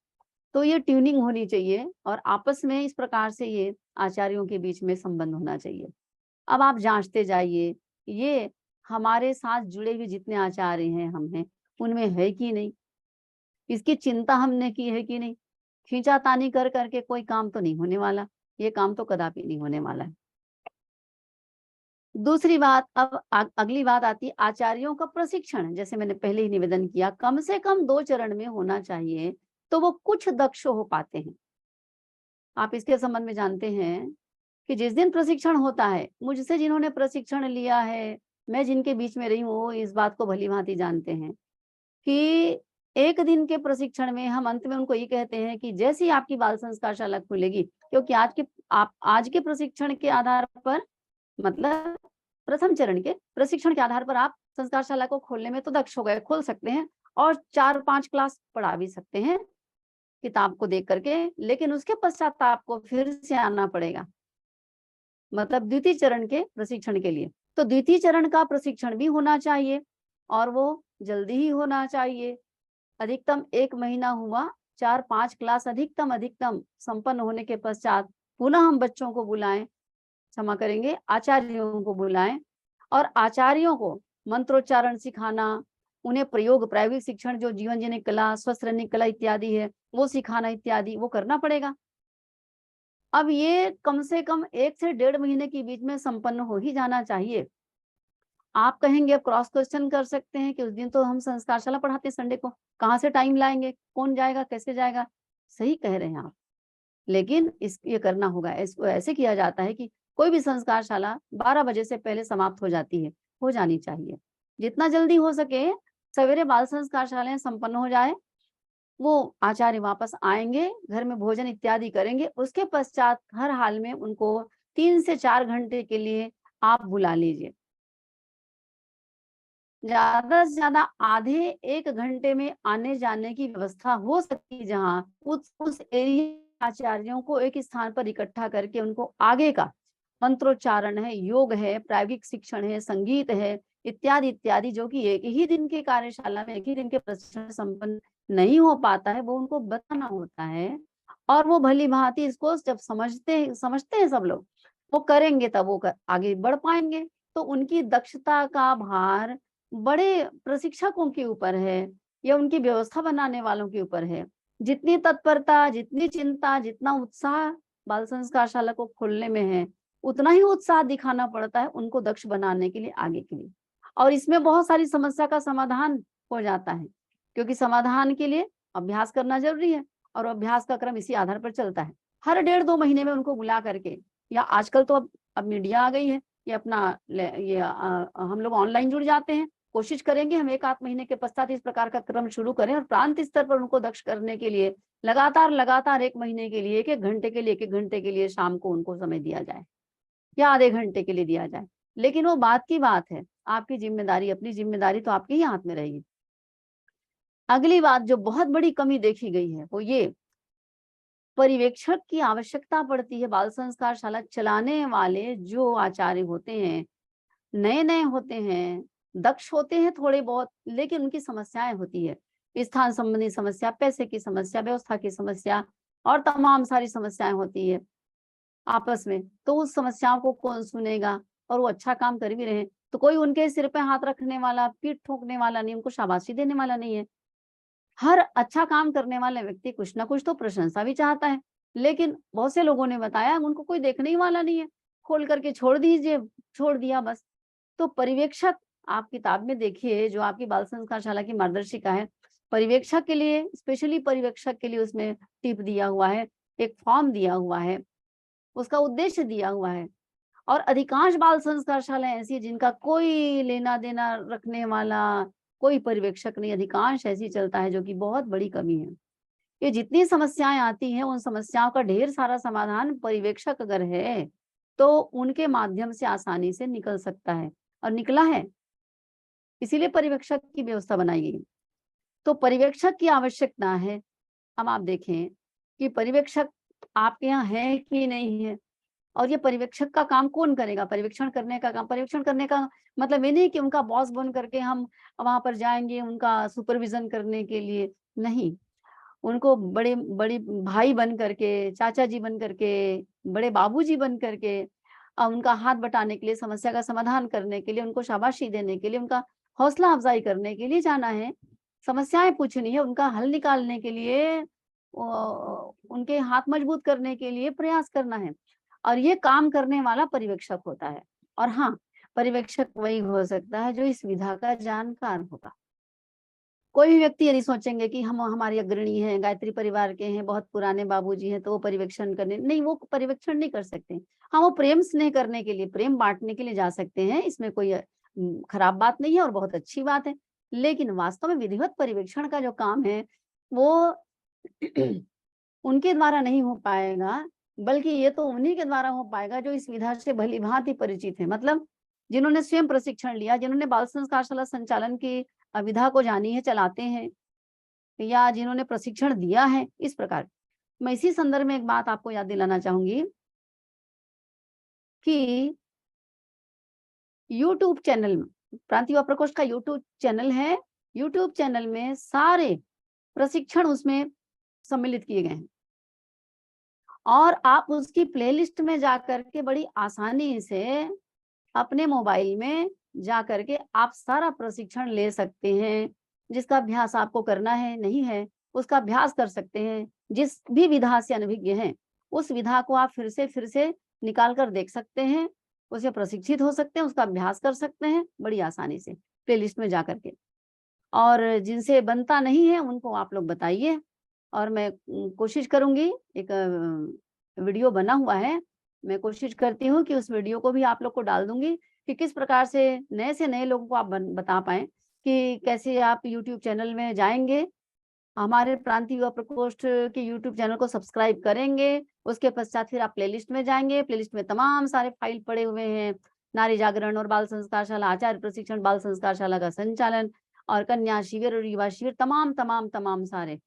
तो ये ट्यूनिंग होनी चाहिए, और आपस में इस प्रकार से ये आचार्यों के बीच में संबंध होना चाहिए। अब आप जाँचते जाइए, ये हमारे साथ जुड़े हुए जितने आचार्य हैं, हम हैं, उनमें है कि नहीं? इसकी चिंता हमने की है कि नहीं? खींचातानी कर के कोई काम तो नहीं होने वाला, ये काम तो कदापि नहीं होने वाला है। दूसरी बात, अब अगली बात आती है आचार्यों का प्रशिक्षण, जैसे मैंने पहले ही निवेदन किया, कम से कम 2 चरण में होना चाहिए, तो वो कुछ दक्ष हो पाते हैं। आप इसके संबंध में जानते हैं कि जिस दिन प्रशिक्षण होता है, मुझसे जिन्होंने प्रशिक्षण लिया है, मैं जिनके बीच में रही हूँ, वो इस बात को भली-भाँति जानते हैं कि 1 दिन के प्रशिक्षण में हम अंत में उनको ये कहते हैं कि जैसे ही आपकी बाल संस्कार शाला खुलेगी, क्योंकि आज के प्रशिक्षण के आधार पर, मतलब प्रथम चरण के प्रशिक्षण के आधार पर आप संस्कारशाला को खोलने में तो दक्ष हो गए, खोल सकते हैं, और 4-5 क्लास पढ़ा भी सकते हैं किताब को देख करके, लेकिन उसके पश्चात आपको फिर से आना पड़ेगा। मतलब द्वितीय चरण के प्रशिक्षण के लिए। तो द्वितीय चरण का प्रशिक्षण भी होना चाहिए और वो जल्दी ही होना चाहिए। अधिकतम 1 महीना हुआ, 4-5 क्लास अधिकतम संपन्न होने के पश्चात पुनः हम बच्चों को बुलाएँ, क्षमा करेंगे, आचार्यों को बुलाएँ और आचार्यों को मंत्रोच्चारण सिखाना, उन्हें प्रयोग प्रायोगिक शिक्षण जो जीवन जीने की कला, स्वस्थ रहने की कला इत्यादि है, वो सिखाना इत्यादि वो करना पड़ेगा। अब ये कम से कम 1 से 1.5 महीने के बीच में संपन्न हो ही जाना चाहिए। आप कहेंगे अब क्रॉस क्वेश्चन कर सकते हैं कि उस दिन तो हम संस्कारशाला पढ़ाते हैं संडे को, कहाँ से टाइम लाएँगे? कौन जाएगा? कैसे जाएगा? सही कह रहे हैं आप। लेकिन ये करना होगा। इसको ऐसे किया जाता है कि कोई भी संस्कारशाला 12 बजे से पहले समाप्त हो जाती है, हो जानी चाहिए। जितना जल्दी हो सके सवेरे बाल संस्कारशालाएँ संपन्न हो जाए, वो आचार्य वापस आएँगे, घर में भोजन इत्यादि करेंगे, उसके पश्चात हर हाल में उनको 3 से 4 घंटे के लिए आप बुला लीजिए। ज़्यादा से ज़्यादा आधे 1 घंटे में आने-जाने की व्यवस्था हो सकती है जहाँ, उस एरिया आचार्यों को एक स्थान पर इकट्ठा करके उनको आगे का मंत्रोच्चारण है, योग है, प्रायोगिक शिक्षण है, संगीत है, इत्यादि जो कि एक ही दिन की कार्यशाला में, एक ही दिन के प्रशिक्षण संपन्न नहीं हो पाता है, वो उनको बताना होता है और वो भली-भाँति इसको जब समझते हैं सब लोग, वो करेंगे तब वो आगे बढ़ पाएँगे। तो उनकी दक्षता का भार बड़े प्रशिक्षकों के ऊपर है या उनकी व्यवस्था बनाने वालों के ऊपर है। जितनी तत्परता, जितनी चिंता, जितना उत्साह बाल संस्कारशाला को खोलने में है, उतना ही उत्साह दिखाना पड़ता है उनको दक्ष बनाने के लिए, आगे के लिए। और इसमें बहुत सारी समस्या का समाधान हो जाता है, क्योंकि समाधान के लिए अभ्यास करना ज़रूरी है और अभ्यास का क्रम इसी आधार पर चलता है। हर डेढ़ 2 महीने में उनको बुला करके या आजकल तो अब मीडिया आ गई है, ये अपना हम लोग ऑनलाइन जुड़ जाते हैं। कोशिश करेंगे हम 1 आध महीने के पश्चात इस प्रकार का क्रम शुरू करें और प्रांत स्तर पर उनको दक्ष करने के लिए लगातार 1 महीने के लिए 1-1 घंटे के लिए 1-1 घंटे के लिए शाम को उनको समय दिया जाए या आधे घंटे के लिए दिया जाए। लेकिन वो बात की बात है, आपकी ज़िम्मेदारी, अपनी ज़िम्मेदारी तो आपके ही हाथ में रहेगी। अगली बात जो बहुत बड़ी कमी देखी गई है, वो ये पर्यवेक्षक की आवश्यकता पड़ती है। बाल संस्कारशाला चलाने वाले जो आचार्य होते हैं, नए-नए होते हैं, दक्ष होते हैं थोड़े बहुत, लेकिन उनकी समस्याएँ होती है। स्थान संबंधी समस्या, पैसे की समस्या, व्यवस्था की समस्या और तमाम सारी समस्याएँ होती है आपस में। तो उस समस्याओं को कौन सुनेगा और वो अच्छा काम कर भी रहे हैं, तो कोई उनके सिर पे हाथ रखने वाला, पीठ ठोकने वाला नहीं, उनको शाबाशी देने वाला नहीं है। हर अच्छा काम करने वाला व्यक्ति कुछ ना कुछ तो प्रशंसा भी चाहता है, लेकिन बहुत से लोगों ने बताया उनको कोई देखने ही वाला नहीं है, खोल करके छोड़ दिया बस। तो पर्यवेक्षक आप किताब में देखिए जो आपकी बाल संस्कारशाला की मार्गदर्शिका है, पर्यवेक्षक के लिए स्पेशली पर्यवेक्षक के लिए उसमें टिप दिया हुआ है, एक फॉर्म दिया हुआ है, उसका उद्देश्य दिया हुआ है और अधिकांश बाल संस्कारशालाएँ ऐसी हैं जिनका कोई लेना-देना रखने वाला कोई पर्यवेक्षक नहीं, अधिकांश ऐसी चलता है जो कि बहुत बड़ी कमी है। ये जितनी समस्याएँ आती हैं, उन समस्याओं का ढेर सारा समाधान पर्यवेक्षक अगर है, तो उनके माध्यम से आसानी से निकल सकता है और निकला है। इसीलिए पर्यवेक्षक की व्यवस्था बनाई गई। तो पर्यवेक्षक की आवश्यकता है। अब आप देखें कि पर्यवेक्षक आपके यहाँ है कि नहीं है और ये पर्यवेक्षक का काम कौन करेगा? पर्यवेक्षण करने का मतलब ये नहीं कि उनका बॉस बन करके हम वहाँ पर जाएँगे उनका सुपरविज़न करने के लिए, नहीं। उनको बड़े भाई बन करके, चाचा जी बन करके, बड़े बाबूजी बन करके उनका हाथ बटाने के लिए, समस्या का समाधान करने के लिए, उनको शाबाशी देने के लिए, उनका हौसला अफ़ज़ाई करने के लिए जाना है। समस्याएँ पूछनी है, उनका हल निकालने के लिए उनके हाथ मजबूत करने के लिए प्रयास करना है और ये काम करने वाला पर्यवेक्षक होता है। और हाँ, पर्यवेक्षक वही हो सकता है जो इस विधा का जानकार होगा। कोई भी व्यक्ति यदि सोचेंगे कि हम हमारे अग्रणी हैं, गायत्री परिवार के हैं, बहुत पुराने बाबूजी हैं, तो वो पर्यवेक्षण करने नहीं, वो पर्यवेक्षण नहीं कर सकते। हाँ, वो प्रेम स्नेह करने के लिए, प्रेम बाँटने के लिए जा सकते हैं, इसमें कोई खराब बात नहीं है और बहुत अच्छी बात है। लेकिन वास्तव में विधिवत पर्यवेक्षण का जो काम है, वो उनके द्वारा नहीं हो पाएगा, बल्कि ये तो उन्हीं के द्वारा हो पाएगा जो इस विधा से भली-भाँति परिचित हैं। मतलब जिन्होंने स्वयं प्रशिक्षण लिया, जिन्होंने बाल संस्कारशाला संचालन की विधा को जानी है, चलाते हैं या जिन्होंने प्रशिक्षण दिया है, इस प्रकार। मैं इसी संदर्भ में एक बात आपको याद दिलाना चाहूँगी कि यूट्यूब चैनल में, प्रांतीय युवा प्रकोष्ठ का यूट्यूब चैनल है, यूट्यूब चैनल में सारे प्रशिक्षण उसमें सम्मिलित किए गए हैं और आप उसकी प्लेलिस्ट में जाकर के बड़ी आसानी से अपने मोबाइल में जाकर के आप सारा प्रशिक्षण ले सकते हैं। जिसका अभ्यास आपको करना है, नहीं है, उसका अभ्यास कर सकते हैं। जिस भी विधा से अनभिज्ञ हैं, उस विधा को आप फिर से निकाल कर देख सकते हैं, उससे प्रशिक्षित हो सकते हैं, उसका अभ्यास कर सकते हैं बड़ी आसानी से प्लेलिस्ट में जाकर के। और जिनसे बनता नहीं है उनको आप लोग बताइए और मैं कोशिश करूँगी, एक वीडियो बना हुआ है, मैं कोशिश करती हूँ कि उस वीडियो को भी आप लोग को डाल दूँगी कि किस प्रकार से नए लोगों को आप बता पाएँ कि कैसे आप यूट्यूब चैनल में जाएँगे, हमारे प्रांतीय युवा प्रकोष्ठ के यूट्यूब चैनल को सब्सक्राइब करेंगे, उसके पश्चात फिर आप प्लेलिस्ट में जाएँगे, प्लेलिस्ट में तमाम सारे फाइल पड़े हुए हैं, नारी जागरण और बाल संस्कार शाला, आचार्य प्रशिक्षण, बाल संस्कार शाला का संचालन और कन्या शिविर और युवा शिविर, तमाम सारे।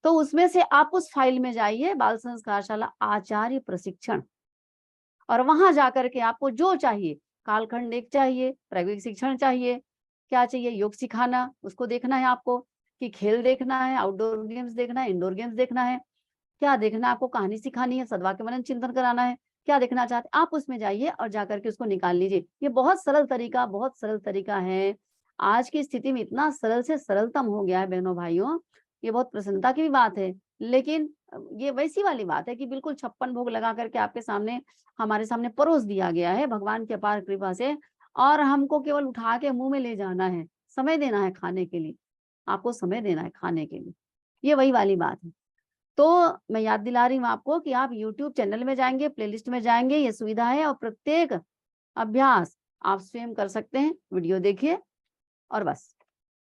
तो उसमें से आप उस फाइल में जाइए, बाल संस्कार शाला आचार्य प्रशिक्षण, और वहां जाकर के आपको जो चाहिए, कालखंड एक चाहिए, प्रायोगिक शिक्षण चाहिए, क्या चाहिए, योग सिखाना, उसको देखना है आपको, कि खेल देखना है, आउटडोर गेम्स देखना है, इंडोर गेम्स देखना है, क्या देखना है आपको, कहानी सिखानी है, सद्वाक्य मनन चिंतन कराना है, क्या देखना चाहते हैं आप उसमें जाइए और जाकर के उसको निकाल लीजिए। ये बहुत सरल तरीका है। आज की स्थिति में इतना सरल से सरलतम हो गया है बहनों भाइयों, ये बहुत प्रसन्नता की भी बात है। लेकिन ये वैसी वाली बात है कि बिल्कुल 56 भोग लगा करके आपके सामने, हमारे सामने परोस दिया गया है भगवान की अपार कृपा से, और हमको केवल उठा के मुँह में ले जाना है, समय देना है खाने के लिए, आपको समय देना है खाने के लिए। ये वही वाली बात है। तो मैं याद दिला रही हूँ आपको कि आप यूट्यूब चैनल में जाएँगे, प्लेलिस्ट में जाएँगे, ये सुविधा है और प्रत्येक अभ्यास आप स्वयं कर सकते हैं, वीडियो देखिए और बस।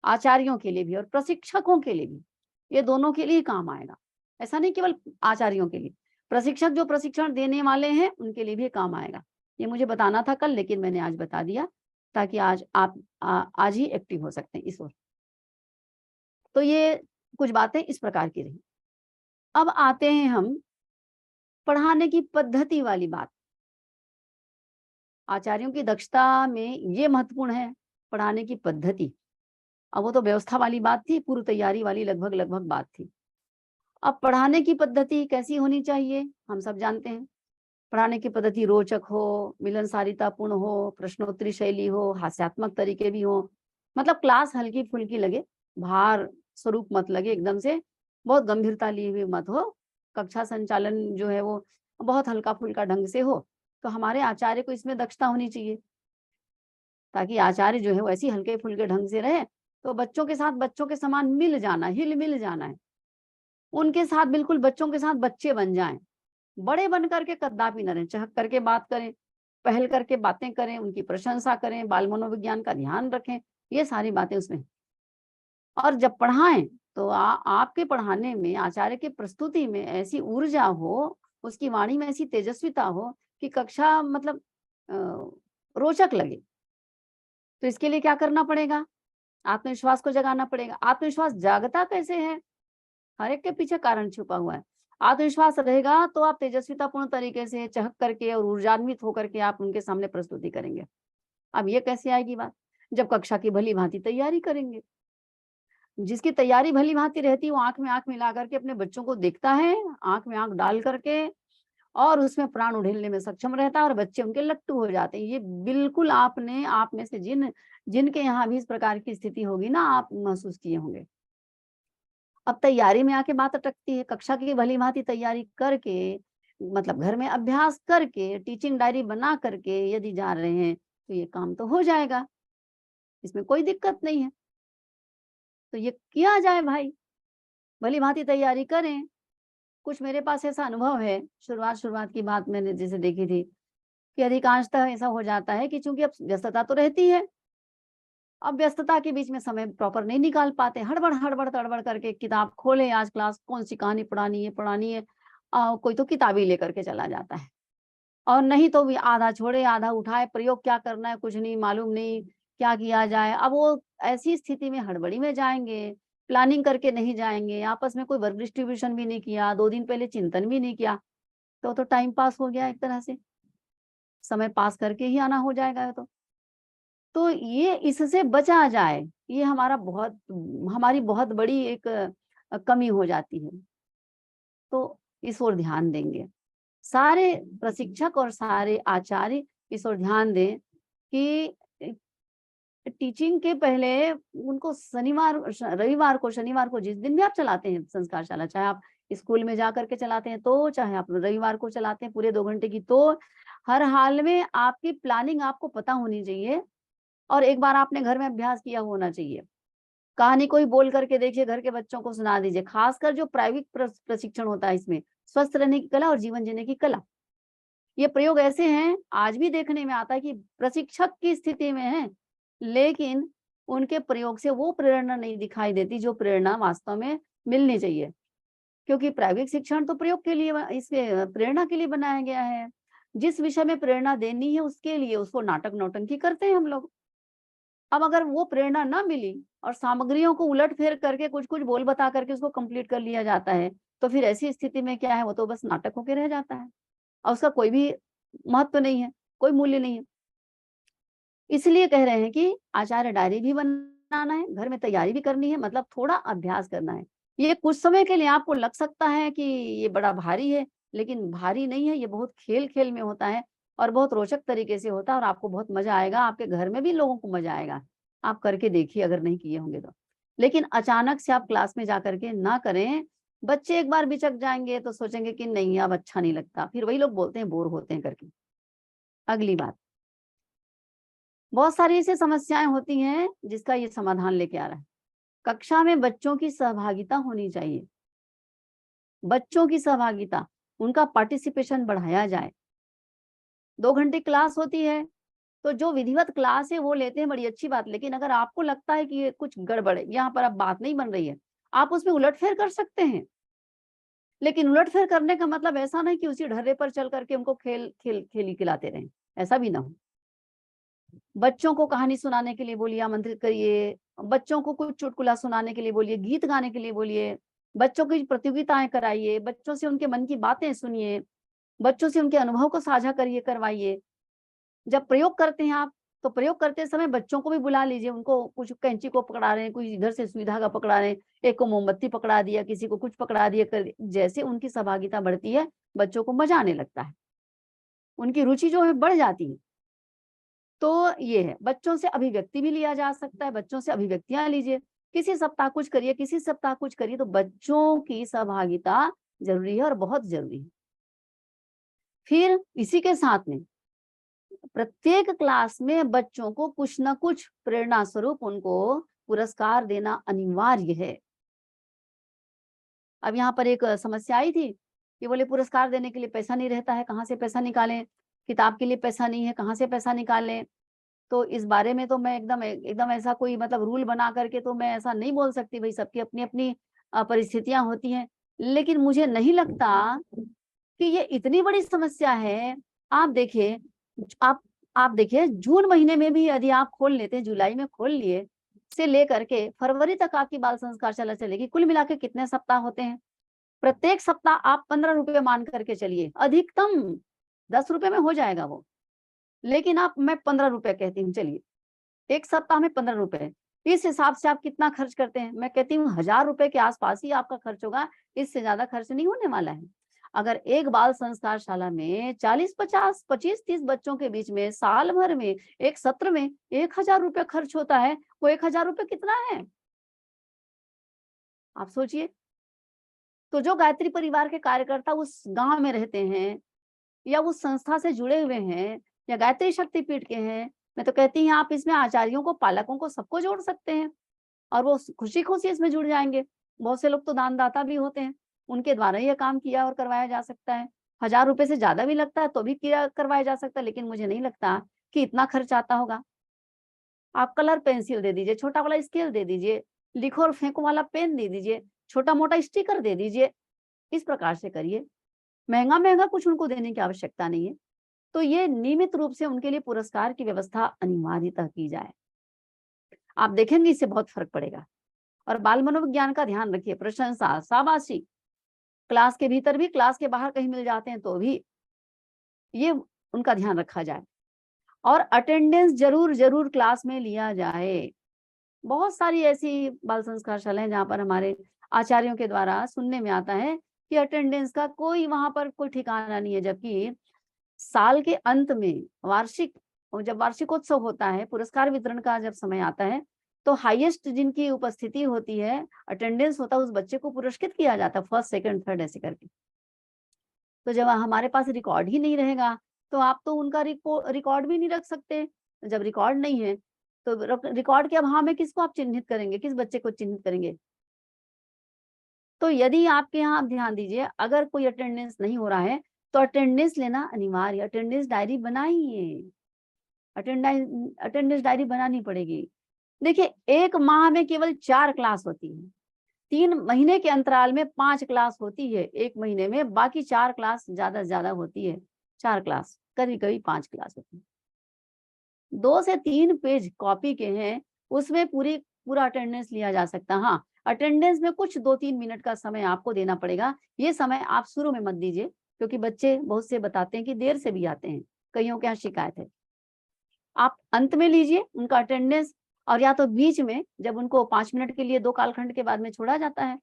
आचार्यों के लिए भी और प्रशिक्षकों के लिए भी, ये दोनों के लिए काम आएगा। ऐसा नहीं केवल आचार्यों के लिए, प्रशिक्षक जो प्रशिक्षण देने वाले हैं, उनके लिए भी काम आएगा। ये मुझे बताना था कल, लेकिन मैंने आज बता दिया, ताकि आज आप आज ही एक्टिव हो सकते हैं इस ओर। तो ये कुछ बातें इस प्रकार की रही। अब आते हैं हम पढ़ाने की पद्धति वाली बात। आचार्यों की दक्षता में ये महत्वपूर्ण है, पढ़ाने की पद्धति। अब वो तो व्यवस्था वाली बात थी, पूर्व तैयारी वाली लगभग बात थी। अब पढ़ाने की पद्धति कैसी होनी चाहिए, हम सब जानते हैं। पढ़ाने की पद्धति रोचक हो, मिलनसारितापूर्ण हो, प्रश्नोत्तरी शैली हो, हास्यात्मक तरीके भी हो, मतलब क्लास हल्की-फुल्की लगे, भार स्वरूप मत लगे एकदम से, बहुत गंभीरता ली हुई मत हो। कक्षा संचालन जो है वो बहुत हल्का-फुल्का ढंग से हो, तो हमारे आचार्य को इसमें दक्षता होनी चाहिए, ताकि आचार्य जो है वो ऐसे ही हल्के-फुल्के ढंग से रहे, तो बच्चों के साथ बच्चों के समान मिल जाना, हिल-मिल जाना है। उनके साथ बिल्कुल बच्चों के साथ बच्चे बन जाएँ। बड़े बन करके कदापि न रहें, चहक करके बात करें, पहल करके बातें करें, उनकी प्रशंसा करें, बाल मनोविज्ञान का ध्यान रखें, ये सारी बातें उसमें। और जब पढ़ाएँ तो आपके पढ़ाने में, आचार्य की प्रस्तुति में ऐसी ऊर्जा हो, उसकी वाणी में ऐसी तेजस्विता हो कि कक्षा मतलब रोचक लगे। तो इसके लिए क्या करना पड़ेगा? आत्मविश्वास को जगाना पड़ेगा। आत्मविश्वास जागता कैसे है? हर एक के पीछे कारण छुपा हुआ है। आत्मविश्वास रहेगा तो आप तेजस्वितापूर्ण तरीके से चहक करके और ऊर्जान्वित होकर के आप उनके सामने प्रस्तुति करेंगे। अब ये कैसे आएगी बात? जब कक्षा की भली-भांति तैयारी करेंगे। जिसकी तैयारी भली-भांति रहती है, वो आँख में आँख मिला करके अपने बच्चों को देखता है, आँख में आँख डाल करके, और उसमें प्राण उड़ेलने में सक्षम रहता है और बच्चे उनके लट्टू हो जाते हैं। ये बिल्कुल आपने, आप में से जिनके यहाँ भी इस प्रकार की स्थिति होगी ना, आप महसूस किए होंगे। अब तैयारी में आके बात अटकती है, कक्षा की भली-भांति तैयारी करके, मतलब घर में अभ्यास करके, टीचिंग डायरी बना करके यदि जा रहे हैं, तो ये काम तो हो जाएगा, इसमें कोई दिक्कत नहीं है। तो ये किया जाए भाई, भली-भांति तैयारी करें। कुछ मेरे पास ऐसा अनुभव है, शुरुआत की बात मैंने जैसे देखी थी, कि अधिकांशतः ऐसा हो जाता है कि चूँकि अब व्यस्तता तो रहती है, अब व्यस्तता के बीच में समय प्रॉपर नहीं निकाल पाते, हड़बड़-तड़बड़ करके किताब खोले, आज क्लास कौन-सी कहानी पढ़ानी है, कोई तो किताब ही लेकर के चला जाता है। और नहीं तो भी आधा छोड़े, आधा उठाए, प्रयोग क्या करना है कुछ नहीं मालूम, नहीं क्या किया जाए। अब वो ऐसी स्थिति में हड़बड़ी में जाएँगे, प्लानिंग करके नहीं जाएँगे, आपस में कोई वर्क डिस्ट्रीब्यूशन भी नहीं किया, 2 दिन पहले चिंतन भी नहीं किया, तो टाइम पास हो गया एक तरह से। समय पास करके ही आना हो जाएगा तो ये इससे बचा जाए, ये हमारी बहुत बड़ी एक कमी हो जाती है। तो इस ओर ध्यान देंगे। सारे प्रशिक्षक और सारे आचार्य इस ओर ध्यान दें कि टीचिंग के पहले उनको रविवार को, शनिवार को, जिस दिन भी आप चलाते हैं संस्कारशाला, चाहे आप स्कूल में जा करके चलाते हैं तो, चाहे आप रविवार को चलाते हैं पूरे 2 घंटे की, तो हर हाल में आपकी प्लानिंग आपको पता होनी चाहिए और एक बार आपने घर में अभ्यास किया होना चाहिए। कहानी कोई बोल करके देखिए, घर के बच्चों को सुना दीजिए। खासकर जो प्रायोगिक प्रशिक्षण होता है, इसमें स्वस्थ रहने की कला और जीवन जीने की कला, ये प्रयोग ऐसे हैं, आज भी देखने में आता है कि प्रशिक्षक की स्थिति में है, लेकिन उनके प्रयोग से वो प्रेरणा नहीं दिखाई देती जो प्रेरणा वास्तव में मिलनी चाहिए। क्योंकि प्रायोगिक शिक्षण तो प्रयोग के लिए इसके प्रेरणा के लिए बनाया गया है। जिस विषय में प्रेरणा देनी है उसके लिए उसको नाटक नौटंकी करते हैं हम लोग। अब अगर वो प्रेरणा ना मिली और सामग्रियों को उलट-फेर करके कुछ-कुछ बोल बता करके उसको कंप्लीट कर लिया जाता है, तो फिर ऐसी स्थिति में क्या है, वो तो बस नाटक होके रह जाता है और उसका कोई भी महत्व नहीं है, कोई मूल्य नहीं है। इसलिए कह रहे हैं कि आचार्य डायरी भी बनाना है, घर में तैयारी भी करनी है, मतलब थोड़ा अभ्यास करना है। ये कुछ समय के लिए आपको लग सकता है कि ये बड़ा भारी है, लेकिन भारी नहीं है, ये बहुत खेल-खेल में होता है और बहुत रोचक तरीके से होता है और आपको बहुत मज़ा आएगा, आपके घर में भी लोगों को मज़ा आएगा। आप करके देखिए अगर नहीं किए होंगे तो। लेकिन अचानक से आप क्लास में जा कर के ना करें, बच्चे एक बार बिचक जाएँगे तो सोचेंगे कि नहीं अब अच्छा नहीं लगता, फिर वही लोग बोलते हैं बोर होते हैं करके। अगली बात, बहुत सारी ऐसी समस्याएँ होती हैं जिसका ये समाधान लेके आ रहा है। कक्षा में बच्चों की सहभागिता होनी चाहिए। बच्चों की सहभागिता, उनका पार्टिसिपेशन बढ़ाया जाए। 2 घंटे क्लास होती है, तो जो विधिवत क्लास है वो लेते हैं, बड़ी अच्छी बात। लेकिन अगर आपको लगता है कि ये कुछ गड़बड़ है, यहाँ पर अब बात नहीं बन रही है, आप उसमें उलट-फेर कर सकते हैं। लेकिन उलट-फेर करने का मतलब ऐसा नहीं कि उसी ढर्रे पर चल करके उनको खेल ही खिलाते रहें, ऐसा भी ना हो। बच्चों को कहानी सुनाने के लिए बोलिए, आमंत्रित करिए, बच्चों को कुछ चुटकुला सुनाने के लिए बोलिए, गीत गाने के लिए बोलिए, बच्चों की प्रतियोगिताएँ कराइए, बच्चों से उनके मन की बातें सुनिए, बच्चों से उनके अनुभव को साझा करिए, करवाइए। जब प्रयोग करते हैं आप, तो प्रयोग करते समय बच्चों को भी बुला लीजिए, उनको कुछ कैंची को पकड़ा रहे हैं, कोई इधर से सुई धागा पकड़ा रहे हैं, एक को मोमबत्ती पकड़ा दिया, किसी को कुछ पकड़ा दिया कर जैसे उनकी सहभागिता बढ़ती है, बच्चों को मज़ा आने लगता है। उनकी रुचि जो है बढ़ जाती है। तो ये है, बच्चों से अभिव्यक्ति भी लिया जा सकता है, बच्चों से अभिव्यक्तियाँ लीजिए। किसी सप्ताह कुछ करिए, किसी सप्ताह कुछ करिए, तो बच्चों की सहभागिता ज़रूरी है और बहुत ज़रूरी है। फिर इसी के साथ में प्रत्येक क्लास में बच्चों को कुछ न कुछ प्रेरणा स्वरूप उनको पुरस्कार देना अनिवार्य है। अब यहाँ पर एक समस्या आई थी कि बोले पुरस्कार देने के लिए पैसा नहीं रहता है, कहाँ से पैसा निकालें? किताब के लिए पैसा नहीं है, कहाँ से पैसा निकालें? तो इस बारे में तो मैं एकदम एकदम ऐसा कोई मतलब रूल बना करके तो मैं ऐसा नहीं बोल सकती, भई सबकी अपनी-अपनी परिस्थितियाँ होती हैं। लेकिन मुझे नहीं लगता कि ये इतनी बड़ी समस्या है। आप देखिए आप आप देखिए जून महीने में भी यदि आप खोल लेते हैं, जुलाई में खोल लिए, से लेकर के फरवरी तक आपकी बाल संस्कारशाला चलेगी। कुल मिला के कितने सप्ताह होते हैं? प्रत्येक सप्ताह आप ₹15 मान करके चलिए, अधिकतम ₹10 में हो जाएगा वो। लेकिन आप मैं ₹15 कहती हूँ चलिए, 1 सप्ताह में ₹15 इस हिसाब से आप कितना खर्च करते हैं? मैं कहती हूँ ₹1000 के आस-पास ही आपका खर्च होगा, इससे ज़्यादा खर्च नहीं होने वाला है। अगर एक बाल संस्कारशाला में 40-50, 25-30 बच्चों के बीच में साल भर में, एक सत्र में ₹1000 खर्च होता है, वो ₹1000 कितना है? आप सोचिए। तो जो गायत्री परिवार के कार्यकर्ता उस गाँव में रहते हैं या उस संस्था से जुड़े हुए हैं या गायत्री शक्तिपीठ के हैं, मैं तो कहती हूँ आप इसमें आचार्यों को, पालकों को सबको जोड़ सकते हैं और वो खुशी-खुशी इसमें जुड़ जाएँगे। बहुत से लोग तो दानदाता भी होते हैं, उनके द्वारा ये काम किया और करवाया जा सकता है। ₹1000 से ज़्यादा भी लगता है तो भी किया करवाया जा सकता है, लेकिन मुझे नहीं लगता कि इतना खर्च आता होगा। आप कलर पेंसिल दे दीजिए, छोटा वाला स्केल दे दीजिए, लिखो और फेंको वाला पेन दे दीजिए, छोटा-मोटा स्टिकर दे दीजिए, इस प्रकार से करिए। महँगा-महँगा कुछ उनको देने की आवश्यकता नहीं है। तो ये नियमित रूप से उनके लिए पुरस्कार की व्यवस्था अनिवार्यतः की जाए। आप देखेंगे इससे बहुत फ़र्क पड़ेगा और बाल मनोविज्ञान का ध्यान रखिए, प्रशंसा, शाबाशी, क्लास के भीतर भी, क्लास के बाहर कहीं मिल जाते हैं तो भी, ये उनका ध्यान रखा जाए और अटेंडेंस जरूर क्लास में लिया जाए। बहुत सारी ऐसी बाल संस्कार शालाएं जहाँ पर हमारे आचार्यों के द्वारा सुनने में आता है कि अटेंडेंस का कोई वहां पर कोई ठिकाना नहीं है, जबकि साल के अंत में जब वार्षिकोत्सव होता है, पुरस्कार वितरण का जब समय आता है, तो हाईएस्ट जिनकी उपस्थिति होती है, अटेंडेंस होता है, उस बच्चे को पुरस्कृत किया जाता है, फर्स्ट सेकंड थर्ड ऐसे करके। तो जब हमारे पास रिकॉर्ड ही नहीं रहेगा तो आप तो उनका रिकॉर्ड भी नहीं रख सकते। जब रिकॉर्ड नहीं है तो रिकॉर्ड के अभाव में किसको आप चिन्हित करेंगे, किस बच्चे को चिन्हित करेंगे? तो यदि आपके यहाँ, आप ध्यान दीजिए, अगर कोई अटेंडेंस नहीं हो रहा है तो अटेंडेंस लेना अनिवार्य, अटेंडेंस डायरी बनाइए, अटेंडेंस डायरी बनानी पड़ेगी। देखिए, एक माह में केवल 4 क्लास होती है, 3 महीने के अंतराल में 5 क्लास होती है, 1 महीने में बाकी 4 क्लास ज्यादा से ज्यादा होती है, 4 क्लास, कभी कभी 5 क्लास होती है। 2 से 3 पेज कॉपी के हैं, उसमें पूरा अटेंडेंस लिया जा सकता है। हाँ, अटेंडेंस में कुछ 2-3 मिनट का समय आपको देना पड़ेगा। ये समय आप शुरू में मत दीजिए, क्योंकि बच्चे बहुत से बताते हैं कि देर से भी आते हैं, कईयों के यहाँ शिकायत है। आप अंत में लीजिए उनका अटेंडेंस, और या तो बीच में जब उनको 5 मिनट के लिए 2 कालखंड के बाद में छोड़ा जाता है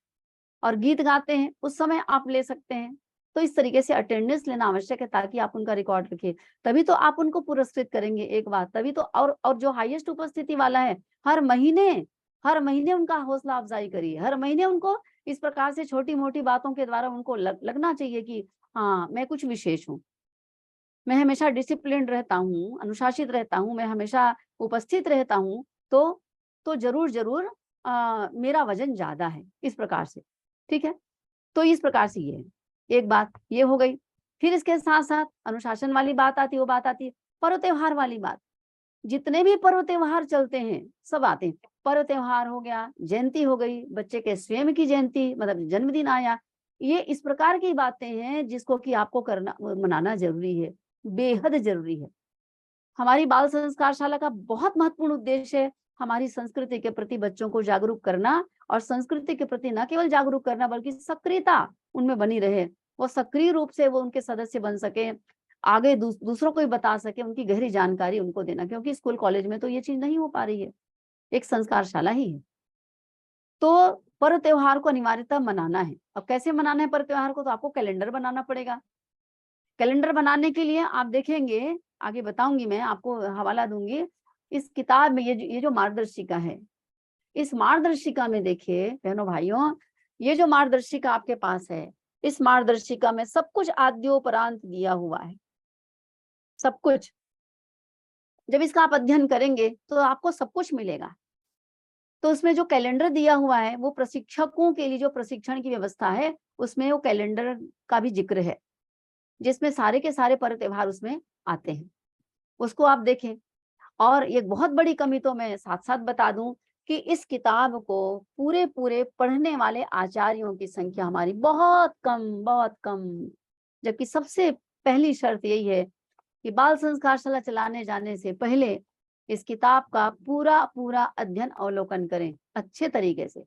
और गीत गाते हैं, उस समय आप ले सकते हैं। तो इस तरीके से अटेंडेंस लेना आवश्यक है, ताकि आप उनका रिकॉर्ड रखिए, तभी तो आप उनको पुरस्कृत करेंगे एक बार, तभी तो। और जो हाईएस्ट उपस्थिति वाला है, हर महीने उनका हौसला अफजाई करिए, हर महीने उनको इस प्रकार से छोटी मोटी बातों के द्वारा उनको लगना चाहिए कि हाँ, मैं कुछ विशेष हूँ, मैं हमेशा डिसिप्लिन्ड रहता हूँ, अनुशासित रहता हूँ, मैं हमेशा उपस्थित रहता हूँ, तो जरूर मेरा वजन ज्यादा है, इस प्रकार से। ठीक है, तो इस प्रकार से ये है, एक बात ये हो गई। फिर इसके साथ साथ अनुशासन वाली बात आती है, वो बात आती है पर्व त्योहार वाली बात। जितने भी पर्व त्योहार चलते हैं सब आते हैं। पर्व त्योहार हो गया, जयंती हो गई, बच्चे के स्वयं की जयंती मतलब जन्मदिन आया, ये इस प्रकार की बातें हैं जिसको कि आपको मनाना जरूरी है, बेहद जरूरी है। हमारी बाल संस्कार शाला का बहुत महत्वपूर्ण उद्देश्य है हमारी संस्कृति के प्रति बच्चों को जागरूक करना, और संस्कृति के प्रति न केवल जागरूक करना बल्कि सक्रियता उनमें बनी रहे, वो सक्रिय रूप से वो उनके सदस्य बन सके, आगे दूसरों को भी बता सके, उनकी गहरी जानकारी उनको देना, क्योंकि स्कूल कॉलेज में तो ये चीज नहीं हो पा रही है, एक संस्कार शाला ही है। तो पर्व त्योहार को अनिवार्यतः मनाना है। अब कैसे मनाना है पर्व त्योहार को? तो आपको कैलेंडर बनाना पड़ेगा। कैलेंडर बनाने के लिए आप देखेंगे, आगे बताऊंगी, मैं आपको हवाला दूंगी इस किताब में, ये जो मार्गदर्शिका है, इस मार्गदर्शिका में देखिए बहनों भाइयों, ये जो मार्गदर्शिका आपके पास है, इस मार्गदर्शिका में सब कुछ आद्योपरांत दिया हुआ है, सब कुछ। जब इसका आप अध्ययन करेंगे तो आपको सब कुछ मिलेगा। तो उसमें जो कैलेंडर दिया हुआ है, वो प्रशिक्षकों के लिए जो प्रशिक्षण की व्यवस्था है, उसमें वो कैलेंडर का भी जिक्र है, जिसमें सारे के सारे पर्व त्योहार उसमें आते हैं, उसको आप देखें। और एक बहुत बड़ी कमी तो मैं साथ साथ बता दूं कि इस किताब को पूरे पूरे पढ़ने वाले आचार्यों की संख्या हमारी बहुत कम, बहुत कम। जबकि सबसे पहली शर्त यही है कि बाल संस्कार शाला चलाने जाने से पहले इस किताब का पूरा पूरा अध्ययन अवलोकन करें अच्छे तरीके से।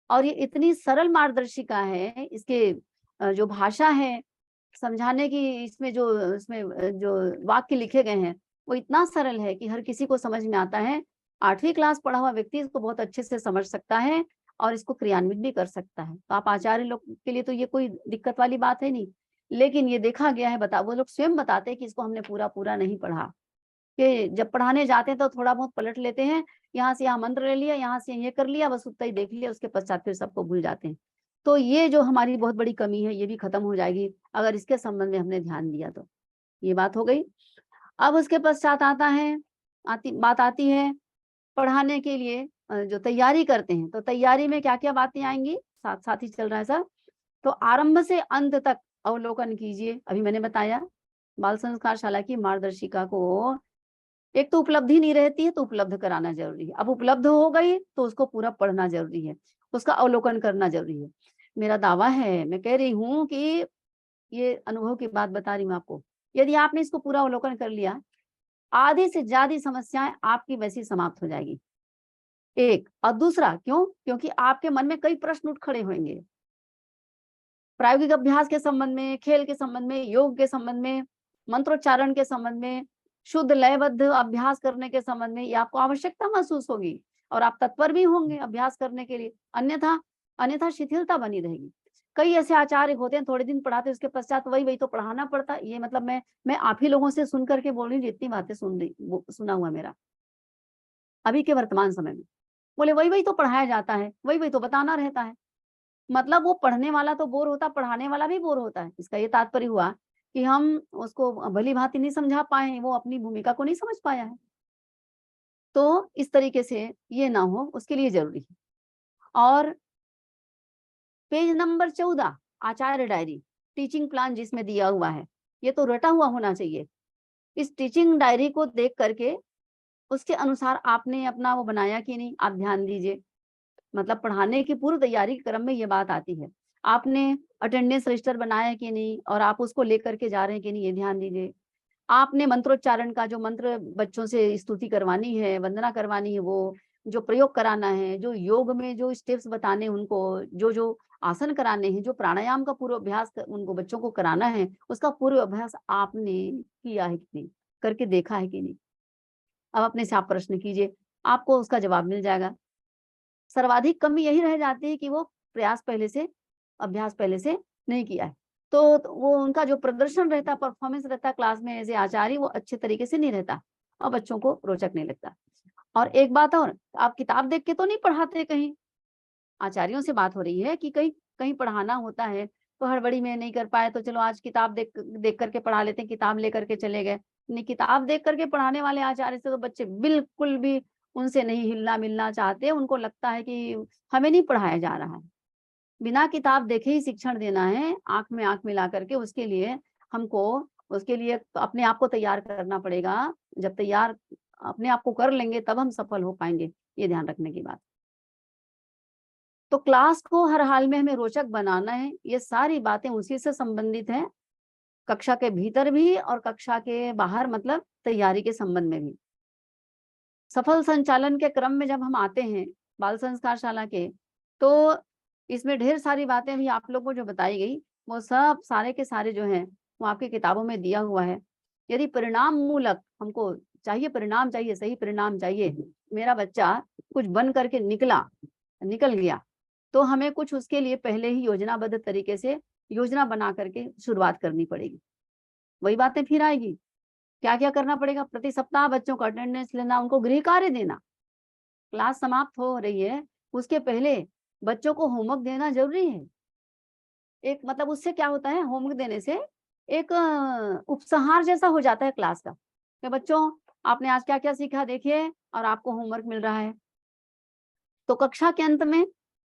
और ये इतनी सरल मार्गदर्शिका है, इसके जो भाषा है समझाने की, इसमें जो वाक्य लिखे गए हैं, वो इतना सरल है कि हर किसी को समझ में आता है। 8वीं क्लास पढ़ा हुआ व्यक्ति इसको बहुत अच्छे से समझ सकता है और इसको क्रियान्वित भी कर सकता है। तो आप आचार्य लोग के लिए तो ये कोई दिक्कत वाली बात है नहीं। लेकिन ये देखा गया है, वो लोग स्वयं बताते हैं कि इसको हमने पूरा पूरा नहीं पढ़ा, कि जब पढ़ाने जाते हैं तो थोड़ा बहुत पलट लेते हैं, यहाँ से यहाँ मंत्र ले लिया, यहाँ से ये कर लिया, बस उतना ही देख लिया, उसके पश्चात फिर सबको भूल जाते हैं। तो ये जो हमारी बहुत बड़ी कमी है, ये भी खत्म हो जाएगी अगर इसके संबंध में हमने ध्यान दिया तो। ये बात हो गई। अब उसके पश्चात बात आती है पढ़ाने के लिए जो तैयारी करते हैं, तो तैयारी में क्या क्या बातें आएंगी, साथ साथ ही चल रहा है सब। तो आरंभ से अंत तक अवलोकन कीजिए। अभी मैंने बताया बाल संस्कार शाला की मार्गदर्शिका को एक तो उपलब्धि नहीं रहती है तो उपलब्ध कराना जरूरी है। अब उपलब्ध हो गई तो उसको पूरा पढ़ना जरूरी है, उसका अवलोकन करना जरूरी है। मेरा दावा है, मैं कह रही हूँ कि ये अनुभव की बात बता रही हूँ आपको, यदि आपने इसको पूरा अवलोकन कर लिया, आधी से ज्यादा समस्याएं आपकी वैसी समाप्त हो जाएगी। एक और दूसरा क्यों? क्योंकि आपके मन में कई प्रश्न उठ खड़े होंगे प्रायोगिक अभ्यास के संबंध में, खेल के संबंध में, योग के संबंध में, मंत्रोच्चारण के संबंध में, शुद्ध लयबद्ध अभ्यास करने के संबंध में ये आपको आवश्यकता महसूस होगी और आप तत्पर भी होंगे अभ्यास करने के लिए। अन्यथा अन्यथा शिथिलता बनी रहेगी। कई ऐसे आचार्य होते हैं, थोड़े दिन पढ़ाते हैं, उसके पश्चात वही तो पढ़ाना पड़ता है। ये मतलब मैं आप ही लोगों से सुन करके बोल रही हूँ, जितनी बातें सुना हुआ मेरा अभी के वर्तमान समय में। बोले वही तो पढ़ाया जाता है, वही तो बताना रहता है। मतलब वो पढ़ने वाला तो बोर होता, पढ़ाने वाला भी बोर होता है। इसका ये तात्पर्य हुआ कि हम उसको भली-भांति नहीं समझा पाए हैं, वो अपनी भूमिका को नहीं समझ पाया है। तो इस तरीके से ये ना हो, उसके लिए ज़रूरी है। और पेज नंबर 14 आचार्य डायरी, टीचिंग प्लान जिसमें दिया हुआ है, ये तो रटा हुआ होना चाहिए। इस टीचिंग डायरी को देख करके उसके अनुसार आपने अपना वो बनाया कि नहीं, आप ध्यान दीजिए। मतलब पढ़ाने की पूर्व तैयारी के क्रम में ये बात आती है। आपने अटेंडेंस रजिस्टर बनाया है कि नहीं और आप उसको लेकर के जा रहे हैं कि नहीं, ये ध्यान दीजिए। आपने मंत्रोच्चारण का जो मंत्र बच्चों से स्तुति करवानी है, वंदना करवानी है, वो जो प्रयोग कराना है, जो योग में जो स्टेप्स बताने हैं उनको, जो-जो आसन कराने हैं, जो प्राणायाम का पूर्वाभ्यास उनको बच्चों को कराना है, उसका पूर्वाभ्यास आपने किया है कि नहीं? करके देखा है कि नहीं? अब अपने से आप प्रश्न कीजिए, आपको उसका जवाब मिल जाएगा। सर्वाधिक कमी यही रह जाती है कि वो प्रयास पहले से अभ्यास पहले से नहीं किया है। तो वो उनका जो प्रदर्शन रहता है, परफॉर्मेंस रहता है क्लास में एज़ ए आचार्य, वो अच्छे तरीके से नहीं रहता और बच्चों को रोचक नहीं लगता। और एक बात और, आप किताब देख के तो नहीं पढ़ाते कहीं? आचार्यों से बात हो रही है कि कहीं कहीं पढ़ाना होता है, तो हड़बड़ी में नहीं कर पाए तो चलो आज किताब देख देख कर के पढ़ा लेते हैं, किताब लेकर के चले गए। नहीं, किताब देख कर के पढ़ाने वाले आचार्य से तो बच्चे बिल्कुल भी उनसे नहीं हिलना-मिलना चाहते, उनको लगता है कि हमें नहीं पढ़ाया जा रहा है। बिना किताब देखे ही शिक्षण देना है, आँख में आँख मिला करके उसके लिए हमको उसके लिए अपने आप को तैयार करना पड़ेगा। जब तैयार अपने आप को कर लेंगे तब हम सफल हो पाएँगे, ये ध्यान रखने की बात। तो क्लास को हर हाल में हमें रोचक बनाना है, ये सारी बातें उसी से संबंधित हैं, कक्षा के भीतर भी और कक्षा के बाहर मतलब तैयारी के संबंध में भी। सफल संचालन के क्रम में जब हम आते हैं, बाल संस्कार शाला के, तो इसमें ढेर सारी बातें अभी आप लोगों को जो बताई गई, वो सब सारे के सारे जो हैं, वो आपकी किताबों में दिया हुआ है। यदि परिणाम मूलक हमको चाहिए, परिणाम चाहिए, सही परिणाम चाहिए, मेरा बच्चा कुछ बन करके निकल गया, तो हमें कुछ उसके लिए पहले ही योजनाबद्ध तरीके से योजना बना करके शुरुआत करनी पड़ेगी। वही बातें फिर आएगी, क्या-क्या करना पड़ेगा? प्रति सप्ताह बच्चों का अटेंडेंस लेना, उनको गृह कार्य देना। क्लास समाप्त हो रही है, उसके पहले बच्चों को होमवर्क देना ज़रूरी है। एक मतलब उससे क्या होता है, होमवर्क देने से एक उपसंहार जैसा हो जाता है क्लास का, कि बच्चों आपने आज क्या-क्या सीखा देखिए और आपको होमवर्क मिल रहा है। तो कक्षा के अंत में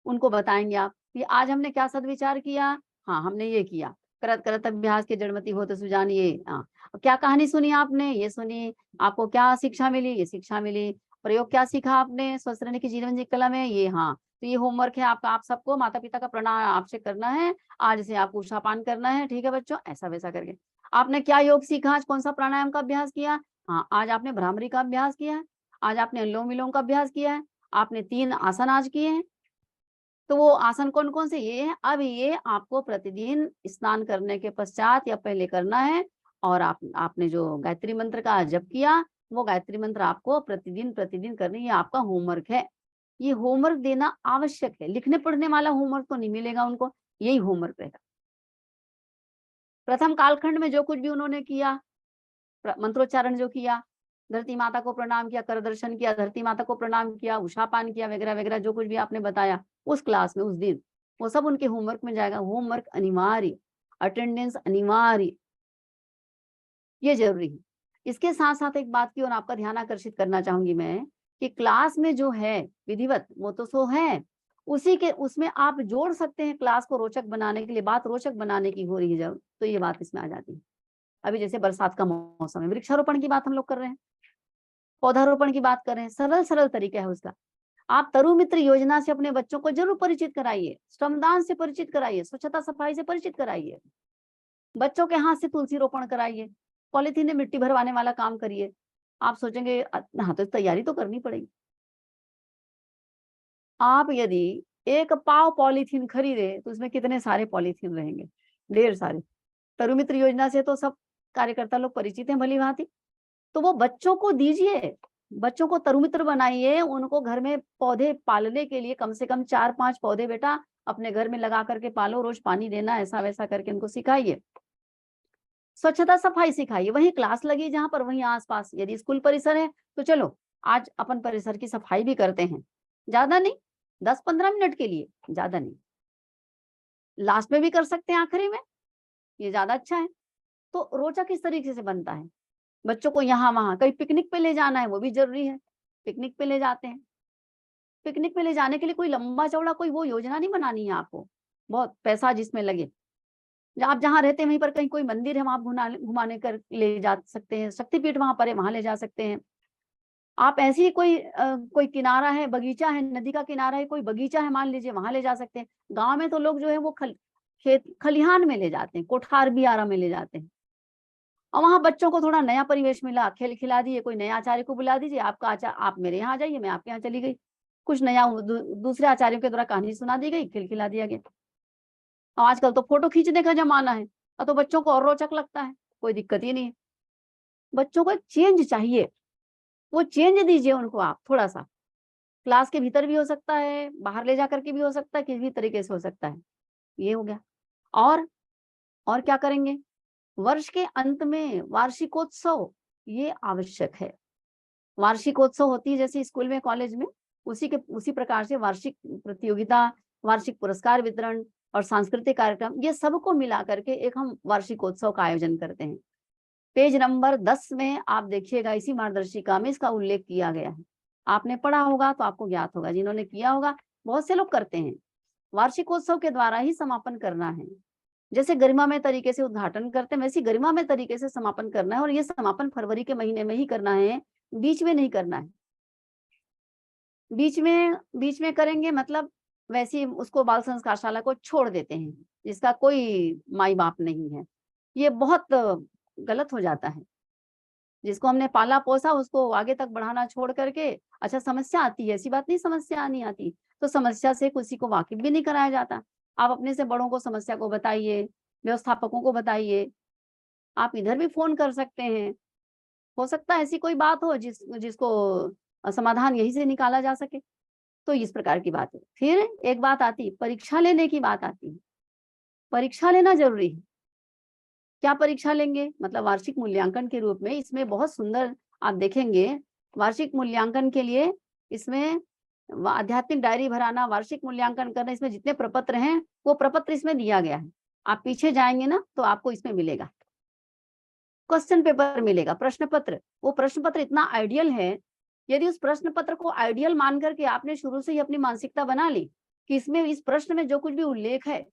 उनको बताएँगे आप कि आज हमने क्या सदविचार किया? हाँ, हमने ये किया। करत करत अभ्यास के जड़मति होत सुजानिए। हाँ, क्या कहानी सुनी आपने? ये सुनी। आपको क्या शिक्षा मिली? ये शिक्षा मिली। प्रयोग क्या सीखा आपने स्वस्थ रहने की जीवन जी कला में? ये हाँ। तो ये होमवर्क है आपका, आप सबको माता-पिता का प्रणाम आपसे करना है। आज से आपको उषापान करना है, ठीक है बच्चों? ऐसा-वैसा करके। आपने क्या योग सीखा? आज कौन-सा प्राणायाम का अभ्यास किया? हाँ, आज आपने भ्रामरी का अभ्यास किया है। आज आपने अनुलोम-विलोम का अभ्यास किया है। आपने 3 आसन आज किए हैं। तो वो आसन कौन-कौन से ये हैं, अब ये आपको प्रतिदिन स्नान करने के पश्चात या पहले करना है और आपने जो गायत्री मंत्र का जप किया, वो गायत्री मंत्र आपको प्रतिदिन करनी, ये आपका होमवर्क है। ये होमवर्क देना आवश्यक है, लिखने-पढ़ने वाला होमवर्क तो नहीं मिलेगा उनको, यही होमवर्क रहेगा। प्रथम कालखंड में जो कुछ भी उन्होंने किया, मंत्रोच्चारण जो किया, धरती माता को प्रणाम किया, कर दर्शन किया, धरती माता को प्रणाम किया, उषापान किया वगैरह-वगैरह जो कुछ भी आपने बताया, उस क्लास में उस दिन, वो सब उनके होमवर्क में जाएगा। होमवर्क अनिवार्य, अटेंडेंस अनिवार्य, ये ज़रूरी है। इसके साथ-साथ एक बात की ओर आपका ध्यान आकर्षित करना चाहूँगी मैं, कि क्लास में जो है विधिवत, वो तो सो है, उसी के उसमें आप जोड़ सकते हैं क्लास को रोचक बनाने के लिए, बात रोचक बनाने की हो रही है जब, तो ये बात इसमें आ जाती है। अभी जैसे बरसात का मौसम है, वृक्षारोपण की बात हम लोग कर रहे हैं, पौधारोपण की बात कर रहे हैं, सरल-सरल तरीका है उसका। आप तरु मित्र योजना से अपने बच्चों को ज़रूर परिचित कराइए, श्रमदान से परिचित कराइए, स्वच्छता सफाई से परिचित कराइए। बच्चों के हाथ से तुलसी रोपण कराइए, पॉलीथीन में मिट्टी भरवाने वाला काम करिए। आप सोचेंगे हाँ, तो तैयारी तो करनी पड़ेगी। आप यदि 1 पाव पॉलीथीन खरीदे, तो उसमें कितने सारे पॉलीथीन रहेंगे? ढेर सारे। तरु मित्र योजना से तो सब कार्यकर्ता लोग परिचित हैं भली-भांति, तो वो बच्चों को दीजिए, बच्चों को तरुमित्र बनाइए, उनको घर में पौधे पालने के लिए कम से कम 4-5 पौधे बेटा अपने घर में लगा करके पालो, रोज पानी देना, ऐसा-वैसा करके उनको सिखाइए। स्वच्छता सफाई सिखाइए, वहीं क्लास लगी जहाँ पर वहीं आस-पास, यदि स्कूल परिसर है तो चलो आज अपन परिसर की सफाई भी करते हैं। ज़्यादा नहीं, 10-15 मिनट के लिए, ज़्यादा नहीं। लास्ट में भी कर सकते हैं आखिरी में, ये ज़्यादा अच्छा है। तो रोज़ा किस तरीके से बनता है? बच्चों को यहाँ-वहाँ कहीं पिकनिक पे ले जाना है, वो भी ज़रूरी है। पिकनिक पे ले जाते हैं। पिकनिक पे ले जाने के लिए कोई लंबा-चौड़ा कोई वो योजना नहीं बनानी है आपको, बहुत पैसा जिसमें लगे। आप जहाँ रहते हैं वहीं पर कहीं कोई मंदिर है, वहाँ घुमाने कर ले जा सकते हैं, शक्तिपीठ वहाँ पर है, वहाँ ले जा सकते हैं। आप ऐसे ही कोई किनारा है, बगीचा है, नदी का किनारा है, कोई बगीचा है मान लीजिए, वहाँ ले जा सकते हैं। गाँव में तो लोग जो है वो खेत खलिहान में ले जाते हैं, कोठार बियारा में ले जाते हैं। और वहाँ बच्चों को थोड़ा नया परिवेश मिला, खेल खिला दिए, कोई नए आचार्य को बुला दीजिए, आप मेरे यहाँ आ जाइए, मैं आपके यहाँ चली गई। कुछ नया दूसरे आचार्यों के द्वारा कहानी सुना दी गई, खेल खिला दिया गया। आजकल तो फ़ोटो खींचने का ज़माना है, तो बच्चों को और रोचक लगता है, कोई दिक्कत ही नहीं है। बच्चों को चेंज चाहिए, वो चेंज दीजिए उनको आप थोड़ा-सा। क्लास के भीतर भी हो सकता है, बाहर ले जाकर के भी हो सकता है, किसी भी तरीके से हो सकता है। ये हो गया। और और क्या करेंगे? वर्ष के अंत में वार्षिकोत्सव, ये आवश्यक है। वार्षिकोत्सव होती है जैसे स्कूल में, कॉलेज में, उसी प्रकार से वार्षिक प्रतियोगिता, वार्षिक पुरस्कार वितरण और सांस्कृतिक कार्यक्रम, ये सबको मिला करके एक हम वार्षिकोत्सव का आयोजन करते हैं। पेज नंबर 10 में आप देखिएगा, इसी मार्गदर्शिका में इसका उल्लेख किया गया है। आपने पढ़ा होगा तो आपको ज्ञात होगा, जिन्होंने किया होगा, बहुत से लोग करते हैं। वार्षिकोत्सव के द्वारा ही समापन करना है। जैसे गरिमामय तरीके से उद्घाटन करते हैं, वैसे ही गरिमामय तरीके से समापन करना है, और ये समापन फरवरी के महीने में ही करना है, बीच में नहीं करना है। बीच में करेंगे मतलब वैसे ही उसको बाल संस्कार शाला को छोड़ देते हैं, जिसका कोई माई-बाप नहीं है। ये बहुत गलत हो जाता है। जिसको हमने पाला-पोसा उसको आगे तक बढ़ाना छोड़ करके, अच्छा समस्या आती है, ऐसी बात नहीं समस्या नहीं आती, तो समस्या से किसी को वाकिफ भी नहीं कराया जाता। आप अपने से बड़ों को समस्या को बताइए, व्यवस्थापकों को बताइए, आप इधर भी फ़ोन कर सकते हैं। हो सकता है ऐसी कोई बात हो जिसको समाधान यहीं से निकाला जा सके, तो इस प्रकार की बात है। फिर एक बात आती है, परीक्षा लेने की बात आती है। परीक्षा लेना ज़रूरी है। क्या परीक्षा लेंगे? मतलब वार्षिक मूल्यांकन के रूप में, इसमें बहुत सुंदर आप देखेंगे, वार्षिक मूल्यांकन के लिए इसमें आध्यात्मिक डायरी भराना, वार्षिक मूल्यांकन करना, इसमें जितने प्रपत्र हैं, वो प्रपत्र इसमें दिया गया है। आप पीछे जाएँगे ना, तो आपको इसमें मिलेगा। क्वेश्चन पेपर मिलेगा, प्रश्न पत्र। वो प्रश्न पत्र इतना आइडियल है, यदि उस प्रश्न पत्र को आइडियल मान करके आपने शुरू से ही अपनी मानसिकता बना ली, कि इसमें इस प्रश्न में जो कुछ भी उल्लेख है,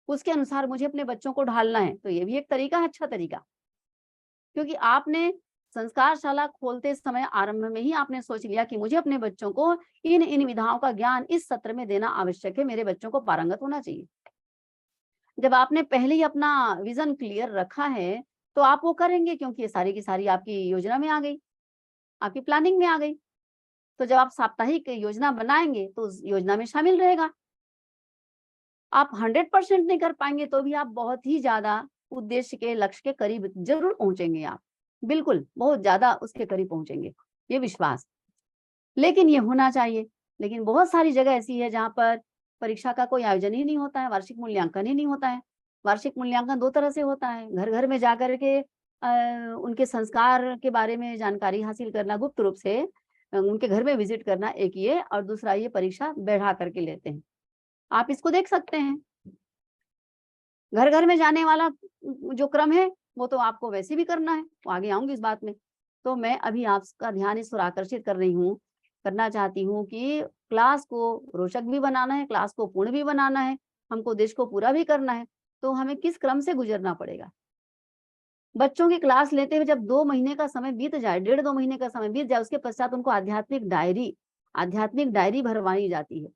उसके अनुसार मुझे अपने बच्चों को ढालना है, तो ये भी एक तरीका है, अच्छा तरीका। क्योंकि आपने संस्कार शाला खोलते समय आरंभ में ही आपने सोच लिया कि मुझे अपने बच्चों को इन विधाओं का ज्ञान इस सत्र में देना आवश्यक है, मेरे बच्चों को पारंगत होना चाहिए। जब आपने पहले ही अपना विजन क्लियर रखा है, तो आप वो करेंगे, क्योंकि ये सारी की सारी आपकी योजना में आ गई, आपकी प्लानिंग में आ गई। तो जब आप साप्ताहिक योजना बनाएँगे, तो उस योजना में शामिल रहेगा। आप 100% नहीं कर पाएँगे, तो भी आप बहुत ही ज़्यादा उद्देश्य के, लक्ष्य के करीब ज़रूर पहुँचेंगे आप। बिल्कुल, बहुत ज़्यादा उसके करीब पहुँचेंगे, ये विश्वास। लेकिन ये होना चाहिए। लेकिन बहुत सारी जगह ऐसी है जहाँ पर परीक्षा का कोई आयोजन ही नहीं होता है, वार्षिक मूल्यांकन ही नहीं होता है। वार्षिक मूल्यांकन 2 तरह से होता है, घर-घर में जाकर के उनके संस्कार के बारे में जानकारी हासिल करना गुप्त रूप से, उनके घर में विज़िट करना, एक ये, और दूसरा ये परीक्षा बैठा करके लेते हैं। आप इसको देख सकते हैं। घर-घर में जाने वाला जो क्रम है, वो तो आपको वैसे भी करना है, वो आगे आऊँगी इस बात में। तो मैं अभी आपका ध्यान इस ओर आकर्षित करना चाहती हूँ कि क्लास को रोचक भी बनाना है, क्लास को पूर्ण भी बनाना है, हमको उद्देश्य को पूरा भी करना है, तो हमें किस क्रम से गुज़रना पड़ेगा। बच्चों की क्लास लेते हुए जब 2 महीने का समय बीत जाए, डेढ़ 2 महीने का समय बीत जाए, उसके पश्चात उनको आध्यात्मिक डायरी भरवाई जाती है।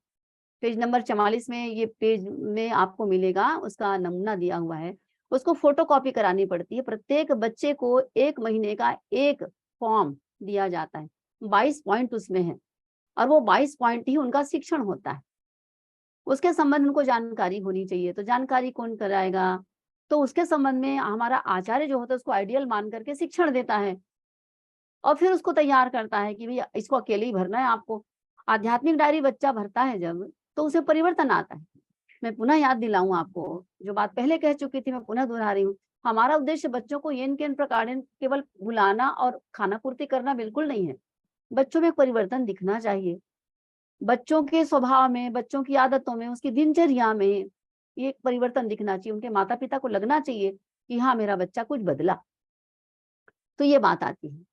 पेज नंबर 44 में, ये पेज में आपको मिलेगा, उसका नमूना दिया हुआ है। उसको फ़ोटोकॉपी करानी पड़ती है। प्रत्येक बच्चे को 1 महीने का 1 फॉर्म दिया जाता है। 22 पॉइंट उसमें है, और वो 22 पॉइंट ही उनका शिक्षण होता है। उसके संबंध में उनको जानकारी होनी चाहिए। तो जानकारी कौन कराएगा? तो उसके संबंध में हमारा आचार्य जो होता है उसको आइडियल मान करके शिक्षण देता है और फिर उसको तैयार करता है कि भैया इसको अकेले ही भरना है आपको। आध्यात्मिक डायरी बच्चा भरता है जब, तो उसे परिवर्तन आता है। मैं पुनः याद दिलाऊं आपको, जो बात पहले कह चुकी थी मैं पुनः दोहरा रही हूँ। हमारा उद्देश्य बच्चों को इन के इन प्रकार केवल भुलाना और खाना पूर्ति करना बिल्कुल नहीं है। बच्चों में परिवर्तन दिखना चाहिए, बच्चों के स्वभाव में, बच्चों की आदतों में, उसकी दिनचर्या में ये एक परिवर्तन दिखना चाहिए। उनके माता पिता को लगना चाहिए कि हाँ मेरा बच्चा कुछ बदला। तो ये बात आती है।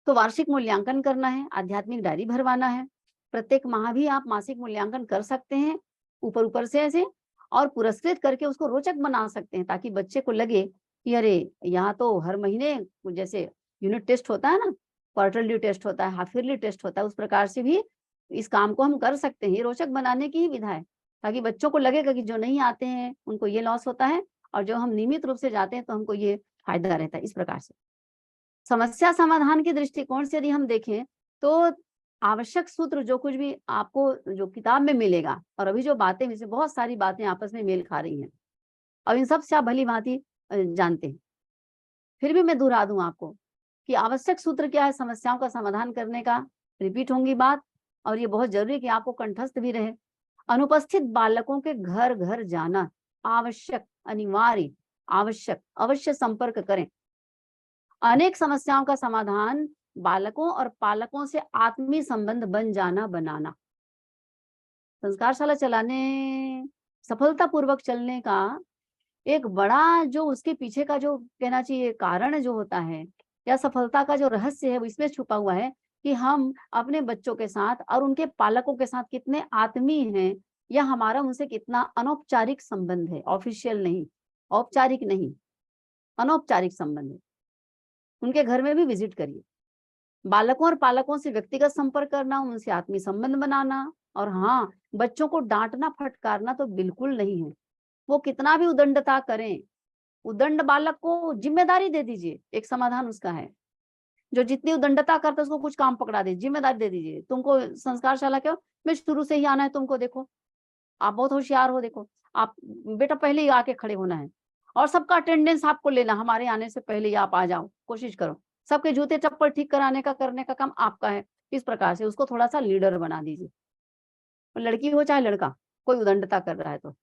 तो वार्षिक मूल्यांकन करना है, आध्यात्मिक डायरी भरवाना है। प्रत्येक माह भी आप मासिक मूल्यांकन कर सकते हैं, ऊपर से ऐसे, और पुरस्कृत करके उसको रोचक बना सकते हैं, ताकि बच्चे को लगे कि अरे यहाँ तो हर महीने जैसे यूनिट टेस्ट होता है ना, क्वार्टरली टेस्ट होता है, हाफ ईयरली टेस्ट होता है, उस प्रकार से भी इस काम को हम कर सकते हैं। ये रोचक बनाने की ही विधा है, ताकि बच्चों को लगेगा कि जो नहीं आते हैं उनको ये लॉस होता है, और जो हम नियमित रूप से जाते हैं तो हमको ये फायदा रहता है। इस प्रकार से समस्या समाधान के दृष्टिकोण से यदि हम देखें, तो आवश्यक सूत्र जो कुछ भी आपको जो किताब में मिलेगा, और अभी जो बातें, जैसे बहुत सारी बातें आपस में मेल खा रही हैं, और इन सब से आप भली-भांति जानते हैं। फिर भी मैं दोहरा दूं आपको कि आवश्यक सूत्र क्या है समस्याओं का समाधान करने का। रिपीट होंगी बात, और ये बहुत जरूरी है कि आपको कंठस्थ भी रहे। अनुपस्थित बालकों के घर घर जाना आवश्यक, अनिवार्य, आवश्यक, अवश्य संपर्क करें। अनेक समस्याओं का समाधान बालकों और पालकों से आत्मीय संबंध बन जाना बनाना। संस्कारशाला चलाने, सफलतापूर्वक चलने का एक बड़ा जो उसके पीछे का जो कहना चाहिए कारण जो होता है, या सफलता का जो रहस्य है, वो इसमें छुपा हुआ है कि हम अपने बच्चों के साथ और उनके पालकों के साथ कितने आत्मीय हैं, या हमारा उनसे कितना अनौपचारिक संबंध है, ऑफिशियल नहीं, औपचारिक नहीं, अनौपचारिक संबंध है। उनके घर में भी विजिट करिए। बालकों और पालकों से व्यक्तिगत संपर्क करना, उनसे आत्मीय संबंध बनाना, और हाँ, बच्चों को डांटना फटकारना तो बिल्कुल नहीं है। वो कितना भी उदंडता करें, उदंड बालक को जिम्मेदारी दे दीजिए, एक समाधान उसका है। जो जितनी उदंडता करता है उसको कुछ काम पकड़ा दे, जिम्मेदारी दे दीजिए। तुमको संस्कारशाला क्यों, मैं शुरू से ही आना है तुमको, देखो आप बहुत होशियार हो, देखो आप बेटा पहले ही आके खड़े होना है, और सबका अटेंडेंस आपको लेना, हमारे आने से पहले ही आप आ जाओ, कोशिश करो। सबके जूते चप्पल ठीक कराने का, करने का काम आपका है। इस प्रकार से उसको थोड़ा सा लीडर बना दीजिए। लड़की हो चाहे लड़का, कोई उदंडता कर रहा है तो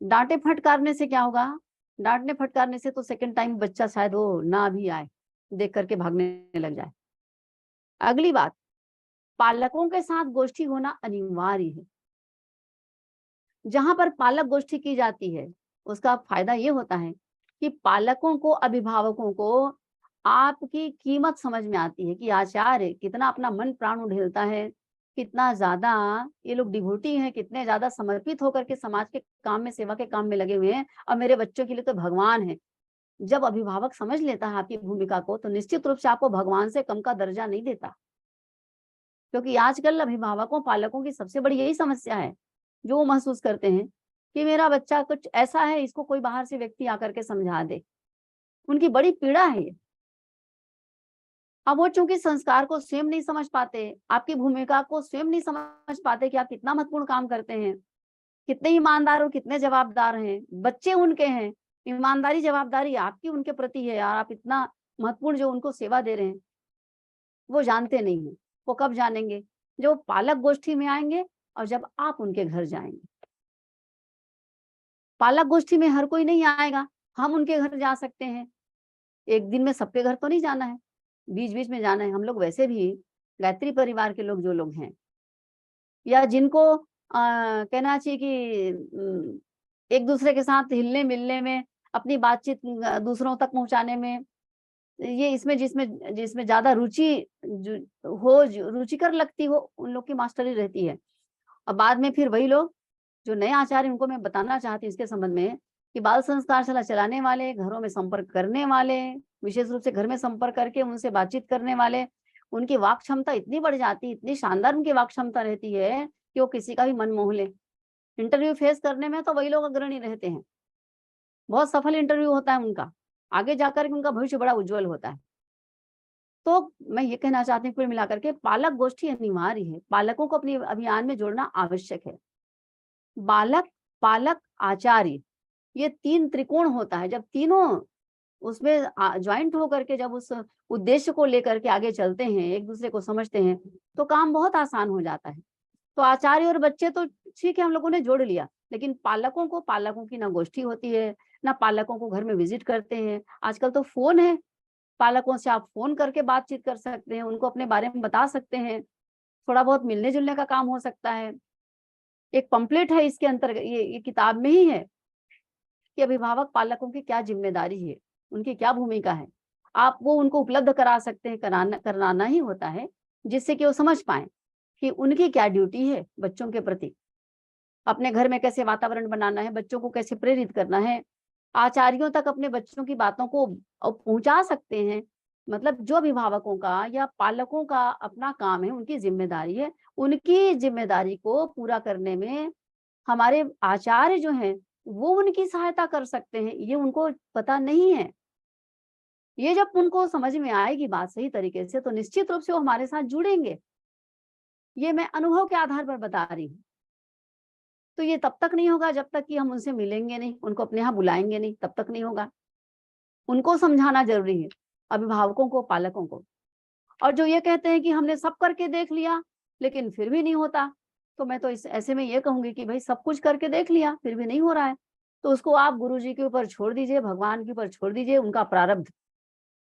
डांटे फटकारने से क्या होगा, डांटने फटकारने से तो सेकंड टाइम बच्चा शायद वो ना भी आए, देख करके भागने लग जाए। अगली बात, पालकों के साथ गोष्ठी होना अनिवार्य है। जहां पर पालक गोष्ठी की जाती है, उसका फायदा ये होता है कि पालकों को, अभिभावकों को आपकी कीमत समझ में आती है कि आचार्य कितना अपना मन प्राण उड़ेलता है, कितना ज्यादा ये लोग डिवोटी हैं, कितने ज्यादा समर्पित होकर के समाज के काम में, सेवा के काम में लगे हुए हैं, और मेरे बच्चों के लिए तो भगवान है। जब अभिभावक समझ लेता है आपकी भूमिका को, तो निश्चित रूप से आपको भगवान से कम का दर्जा नहीं देता। क्योंकि आजकल अभिभावकों, पालकों की सबसे बड़ी यही समस्या है, जो वो महसूस करते हैं कि मेरा बच्चा कुछ ऐसा है, इसको कोई बाहर से व्यक्ति आकर के समझा दे। उनकी बड़ी पीड़ा है ये। अब वो चूंकि संस्कार को स्वयं नहीं समझ पाते, आपकी भूमिका को स्वयं नहीं समझ पाते कि आप कितना महत्वपूर्ण काम करते हैं, कितने ईमानदार और कितने जवाबदार हैं, बच्चे उनके हैं, ईमानदारी जवाबदारी आपकी उनके प्रति है, और आप इतना महत्वपूर्ण जो उनको सेवा दे रहे हैं, वो जानते नहीं है। वो कब जानेंगे, जो पालक गोष्ठी में आएंगे और जब आप उनके घर जाएंगे। पालक गोष्ठी में हर कोई नहीं आएगा, हम उनके घर जा सकते हैं। एक दिन में सबके घर तो नहीं जाना है, बीच बीच में जाना है। हम लोग वैसे भी गायत्री परिवार के लोग जो लोग हैं, या जिनको कहना चाहिए कि एक दूसरे के साथ हिलने मिलने में, अपनी बातचीत दूसरों तक पहुंचाने में, ये इसमें जिसमें जिसमें ज्यादा रुचि रुचिकर लगती हो, उन लोग की मास्टरी रहती है। और बाद में फिर वही लोग जो नए आचार्य, उनको मैं बताना चाहती हूँ इसके संबंध में कि बाल संस्कारशाला चलाने वाले, घरों में संपर्क करने वाले, विशेष रूप से घर में संपर्क करके उनसे बातचीत करने वाले, उनकी वाक क्षमता इतनी बढ़ जाती है, इतनी शानदार उनकी वाक क्षमता रहती है कि वो किसी का भी मन मोह ले। इंटरव्यू फेस करने में तो वही लोग अग्रणी रहते हैं, बहुत सफल इंटरव्यू होता है उनका, आगे जाकर के उनका भविष्य बड़ा उज्जवल होता है। तो मैं ये कहना चाहती हूँ कुल मिलाकर के पालक गोष्ठी अनिवार्य है, पालकों को अपने अभियान में जोड़ना आवश्यक है। बालक, पालक, आचार्य, ये 3 त्रिकोण होता है, जब तीनों उसमें ज्वाइंट होकर के जब उस उद्देश्य को लेकर के आगे चलते हैं, एक दूसरे को समझते हैं, तो काम बहुत आसान हो जाता है। तो आचार्य और बच्चे तो ठीक है, हम लोगों ने जोड़ लिया, लेकिन पालकों की ना गोष्ठी होती है, ना पालकों को घर में विजिट करते हैं। आजकल तो फ़ोन है, पालकों से आप फ़ोन करके बातचीत कर सकते हैं, उनको अपने बारे में बता सकते हैं, थोड़ा बहुत मिलने-जुलने का काम हो सकता है। एक पम्पलेट है इसके अंतर्गत, ये किताब में ही है कि अभिभावक पालकों की क्या ज़िम्मेदारी है, उनकी क्या भूमिका है। आप वो उनको उपलब्ध करा सकते हैं, कराना ही होता है, जिससे कि वो समझ पाएँ कि उनकी क्या ड्यूटी है बच्चों के प्रति। अपने घर में कैसे वातावरण बनाना है, बच्चों को कैसे प्रेरित करना है, आचार्यों तक अपने बच्चों की बातों को पहुँचा सकते हैं। मतलब जो अभिभावकों का या पालकों का अपना काम है, उनकी ज़िम्मेदारी है, उनकी ज़िम्मेदारी को पूरा करने में हमारे आचार्य जो हैं, वो उनकी सहायता कर सकते हैं, ये उनको पता नहीं है। ये जब उनको समझ में आएगी बात सही तरीके से, तो निश्चित रूप से वो हमारे साथ जुड़ेंगे। ये मैं अनुभव के आधार पर बता रही हूँ। तो ये तब तक नहीं होगा जब तक कि हम उनसे मिलेंगे नहीं, उनको अपने यहाँ बुलाएँगे नहीं, तब तक नहीं होगा। उनको समझाना ज़रूरी है, अभिभावकों को, पालकों को। और जो ये कहते हैं कि हमने सब करके देख लिया, लेकिन फिर भी नहीं होता, तो मैं तो इस ऐसे में ये कहूँगी कि भई सब कुछ करके देख लिया, फिर भी नहीं हो रहा है, तो उसको आप गुरुजी के ऊपर छोड़ दीजिए, भगवान के ऊपर छोड़ दीजिए, उनका प्रारब्ध,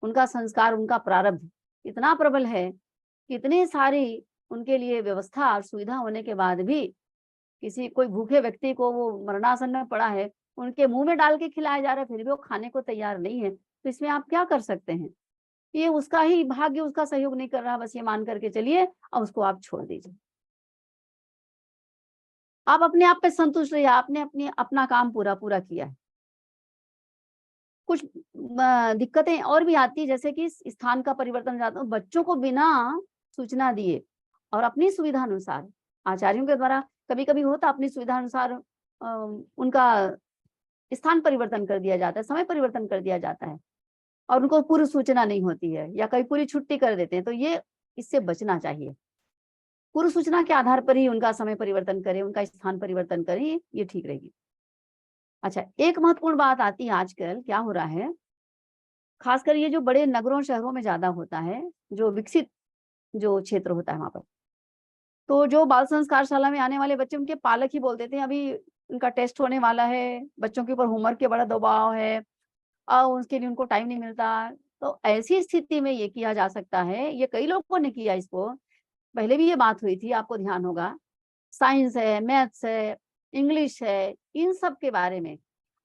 उनका संस्कार, उनका प्रारब्ध इतना प्रबल है कि इतनी सारी उनके लिए व्यवस्था और सुविधा होने के बाद भी किसी कोई भूखे व्यक्ति को वो मरणासन में पड़ा है, उनके मुँह में डाल के खिलाया जा रहा है, फिर भी वो खाने को तैयार नहीं है, तो इसमें आप क्या कर सकते हैं? ये उसका ही भाग्य उसका सहयोग नहीं कर रहा, बस ये मान करके चलिए और उसको आप छोड़ दीजिए। आप अपने आप पे संतुष्ट रहिए, आपने अपना काम पूरा किया है। कुछ दिक्कतें और भी आती है, जैसे कि स्थान का परिवर्तन हो जाता है, बच्चों को बिना सूचना दिए और अपनी सुविधा अनुसार आचार्यों के द्वारा कभी-कभी होता अपनी सुविधा अनुसार उनका स्थान परिवर्तन कर दिया जाता है, समय परिवर्तन कर दिया जाता है और उनको पूर्व सूचना नहीं होती है या कभी पूरी छुट्टी कर देते हैं, तो ये इससे बचना चाहिए। पूर्व सूचना के आधार पर ही उनका समय परिवर्तन करें, उनका स्थान परिवर्तन करें, ये ठीक रहेगी। अच्छा, एक महत्वपूर्ण बात आती है आजकल, क्या हो रहा है, खासकर ये जो बड़े नगरों, शहरों में ज़्यादा होता है, जो विकसित जो क्षेत्र होता है वहाँ पर। तो जो बाल संस्कार शाला में आने वाले बच्चे, उनके पालक ही बोल देते हैं, अभी उनका टेस्ट होने वाला है, बच्चों के ऊपर होमवर्क के बड़ा दबाव है उसके लिए उनको टाइम नहीं मिलता। तो ऐसी स्थिति में ये किया जा सकता है, ये कई लोगों ने किया इसको, पहले भी ये बात हुई थी, आपको ध्यान होगा। साइंस है, मैथ्स है, इंग्लिश है, इन सब के बारे में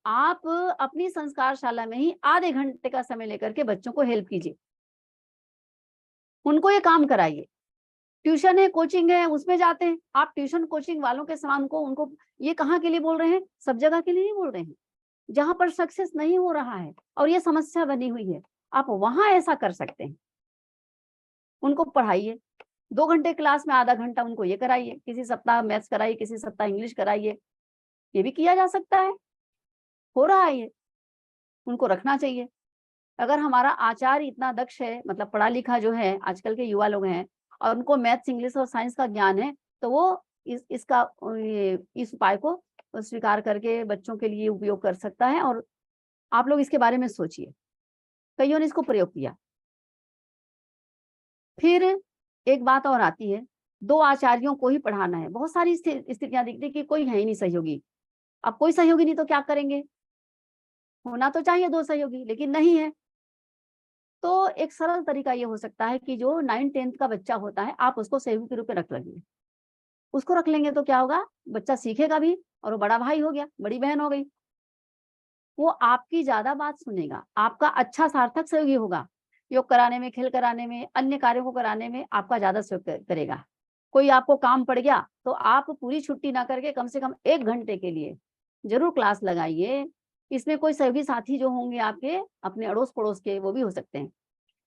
आप अपनी संस्कार शाला में ही आधे घंटे का समय लेकर के बच्चों को हेल्प कीजिए। उनको ये काम कराइए। ट्यूशन है, कोचिंग है, उसमें जाते हैं। आप ट्यूशन कोचिंग वालों के समान को उनको ये कहाँ के लिए बोल रहे हैं? सब जगह के लिए नहीं बोल रहे हैं। जहाँ पर सक्सेस नहीं हो रहा है और ये समस्या बनी हुई है, आप वहाँ ऐसा कर सकते हैं। उनको पढ़ाइए, 2 घंटे क्लास में आधा घंटा उनको ये कराइए, किसी सप्ताह मैथ्स कराइए, किसी सप्ताह इंग्लिश कराइए, ये भी किया जा सकता है, हो रहा है ये, उनको रखना चाहिए। अगर हमारा आचार्य इतना दक्ष है, मतलब पढ़ा-लिखा जो है, आजकल के युवा लोग हैं और उनको मैथ्स, इंग्लिश और साइंस का ज्ञान है, तो वो इस उपाय को स्वीकार करके बच्चों के लिए उपयोग कर सकता है और आप लोग इसके बारे में सोचिए। कइयों ने इसको प्रयोग किया। फिर एक बात और आती है, 2 आचार्यों को ही पढ़ाना है। बहुत सारी स्थितियाँ दिखती हैं कि कोई है ही नहीं सहयोगी। अब कोई सहयोगी नहीं तो क्या करेंगे? होना तो चाहिए 2 सहयोगी, लेकिन नहीं है। तो एक सरल तरीका ये हो सकता है कि जो 9th-10th का बच्चा होता है, आप उसको सहयोगी के रूप में रख लेंगे। उसको रख लेंगे तो क्या होगा? बच्चा सीखेगा भी और वो बड़ा भाई हो गया, बड़ी बहन हो गई। वो आपकी ज़्यादा बात सुनेगा, आपका अच्छा सार्थक सहयोगी होगा। योग कराने में, खेल कराने में, अन्य कार्यों को कराने में आपका ज़्यादा सहयोग करेगा। कोई आपको काम पड़ गया, तो आप पूरी छुट्टी ना करके कम से कम 1 घंटे के लिए ज़रूर क्लास लगाइए। इसमें कोई सहयोगी साथी जो होंगे आपके, अपने अड़ोस-पड़ोस के, वो भी हो सकते हैं।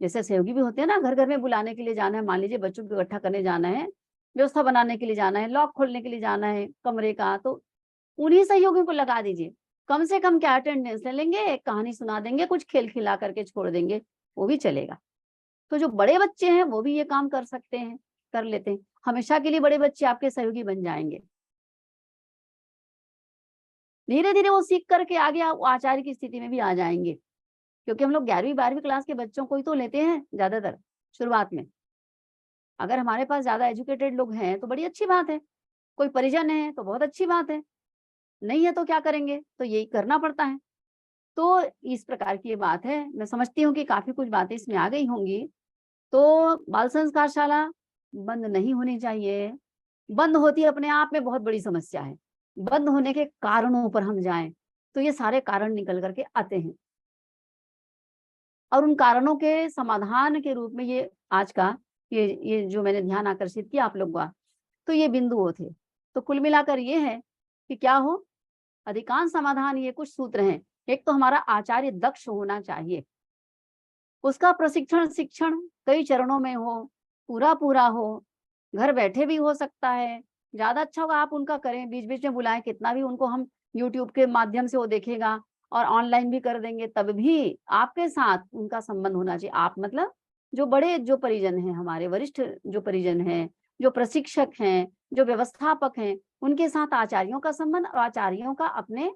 जैसे सहयोगी भी होते हैं ना, घर-घर में बुलाने के लिए जाना है, मान लीजिए बच्चों को इकट्ठा करने जाना है, व्यवस्था बनाने के लिए जाना है, लॉक खोलने के लिए जाना है कमरे का, तो उन्हीं सहयोगियों को लगा दीजिए। कम से कम क्या अटेंडेंस ले लेंगे, एक कहानी सुना देंगे, कुछ खेल खिला करके छोड़ देंगे, वो भी चलेगा। तो जो बड़े बच्चे हैं, वो भी ये काम कर सकते हैं, कर लेते हैं। हमेशा के लिए बड़े बच्चे आपके सहयोगी बन जाएँगे। धीरे-धीरे वो सीख करके आगे वो आचार्य की स्थिति में भी आ जाएँगे। क्योंकि हम लोग 11वीं 12वीं क्लास के बच्चों को ही तो लेते हैं ज़्यादातर शुरुआत में। अगर हमारे पास ज़्यादा एजुकेटेड लोग हैं तो बड़ी अच्छी बात है, कोई परिजन है तो बहुत अच्छी बात है, नहीं है तो क्या करेंगे? तो यही करना पड़ता है। तो इस प्रकार की ये बात है, मैं समझती हूँ कि काफ़ी कुछ बातें इसमें आ गई होंगी। तो बाल संस्कारशाला बंद नहीं होनी चाहिए, बंद होती अपने आप में बहुत बड़ी समस्या है। बंद होने के कारणों पर हम जाएँ, तो ये सारे कारण निकल कर के आते हैं। और उन कारणों के समाधान के रूप में ये आज का ये जो मैंने ध्यान आकर्षित किया आप लोग का, तो ये बिंदु थे। तो कुल मिलाकर ये है कि क्या हो, अधिकांश समाधान ये कुछ सूत्र हैं। एक तो हमारा आचार्य दक्ष होना चाहिए, उसका प्रशिक्षण शिक्षण कई चरणों में हो, पूरा-पूरा हो, घर बैठे भी हो सकता है, ज़्यादा अच्छा होगा आप उनका करें, बीच-बीच में बुलाएँ, कितना भी उनको हम यूट्यूब के माध्यम से वो देखेगा और ऑनलाइन भी कर देंगे, तब भी आपके साथ उनका संबंध होना चाहिए। आप मतलब जो बड़े जो परिजन हैं हमारे, वरिष्ठ जो परिजन हैं, जो प्रशिक्षक हैं, जो व्यवस्थापक हैं, उनके साथ आचार्यों का संबंध और आचार्यों का अपने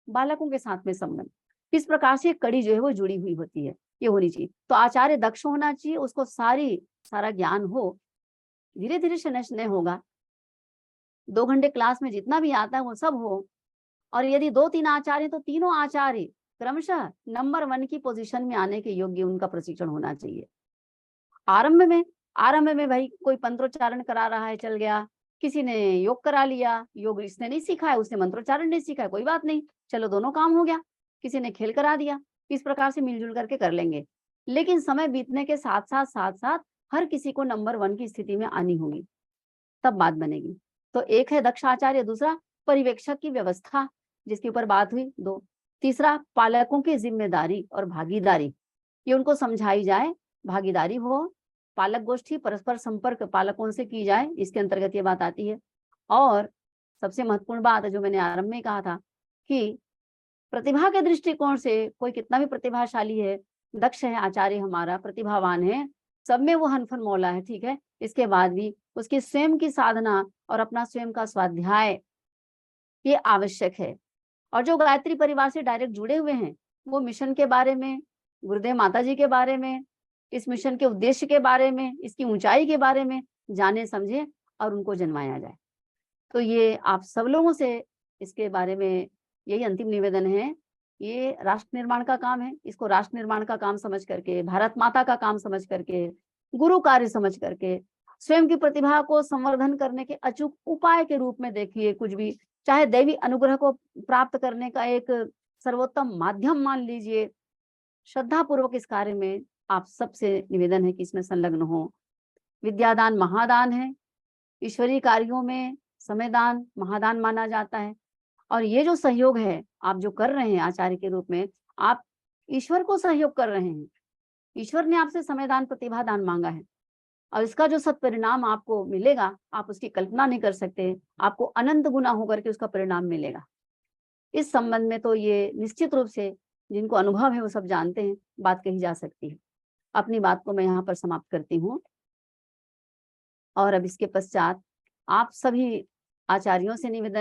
बालकों के साथ में संबंध। किस प्रकार से कड़ी जो है वो जुड़ी हुई होती है, ये होनी चाहिए। तो आचार्य दक्ष होना चाहिए, उसको सारा ज्ञान हो, धीरे-धीरे शनय-शनय होगा। 2 घंटे क्लास में जितना भी आता है वो सब हो और यदि 2-3 आचार्य तो तीनों आचार्य क्रमशः नंबर 1 की पोज़ीशन में आने के योग्य उनका प्रशिक्षण होना चाहिए। आरंभ में आरंभ में भाई कोई मंत्रोच्चारण करा रहा है, चल गया। किसी ने योग करा लिया, योग इसने नहीं सीखा है, उसने मंत्रोच्चारण नहीं सीखा है, कोई बात नहीं, चलो दोनों काम हो गया। किसी ने खेल करा दिया, इस प्रकार से मिल-जुल करके कर लेंगे। लेकिन समय बीतने के साथ-साथ, साथ-साथ हर किसी को नंबर 1 की स्थिति में आनी होगी, तब बात बनेगी। तो एक है दक्ष आचार्य, दूसरा पर्यवेक्षक की व्यवस्था, जिसके ऊपर बात हुई 2। तीसरा पालकों की ज़िम्मेदारी और भागीदारी, ये उनको समझाई जाए, भागीदारी हो, पालक गोष्ठी परस्पर संपर्क पालकों से की जाए, इसके अंतर्गत ये बात आती है। और सबसे महत्वपूर्ण बात जो मैंने आरंभ में कहा था कि प्रतिभा के दृष्टिकोण से कोई कितना भी प्रतिभाशाली है, दक्ष है आचार्य हमारा, प्रतिभावान है, सब में वो हनफन मौला है, ठीक है? इसके बाद भी उसकी स्वयं की साधना और अपना स्वयं का स्वाध्याय, ये आवश्यक है। और जो गायत्री परिवार से डायरेक्ट जुड़े हुए हैं, वो मिशन के बारे में, गुरुदेव माताजी के बारे में, इस मिशन के उद्देश्य के बारे में, इसकी ऊँचाई के बारे में जाने-समझें और उनको जन्माया जाए। तो ये आप सब लोगों से इसके बारे में यही अंतिम निवेदन है। ये राष्ट्र निर्माण का काम है, इसको राष्ट्र निर्माण का काम समझ करके, भारत माता का काम समझ करके, गुरु कार्य समझ करके, स्वयं की प्रतिभा को संवर्धन करने के अचूक उपाय के रूप में देखिए कुछ भी, चाहे दैवी अनुग्रह को प्राप्त करने का एक सर्वोत्तम माध्यम मान लीजिए। श्रद्धापूर्वक इस कार्य में आप सबसे निवेदन है कि इसमें संलग्न हों। विद्यादान महादान है, ईश्वरीय कार्यों में समय दान महादान माना जाता है और ये जो सहयोग है, आप जो कर रहे हैं आचार्य के रूप में, आप ईश्वर को सहयोग कर रहे हैं। ईश्वर ने आपसे समय दान, प्रतिभा दान माँगा है और इसका जो सत्परिणाम आपको मिलेगा, आप उसकी कल्पना नहीं कर सकते। आपको अनंत गुना होकर के उसका परिणाम मिलेगा। इस संबंध में तो ये निश्चित रूप से जिनको अनुभव है वो सब जानते हैं, बात कही जा सकती है। अपनी बात को मैं यहाँ पर समाप्त करती हूँ और अब इसके पश्चात आप सभी आचार्यों से निवेदन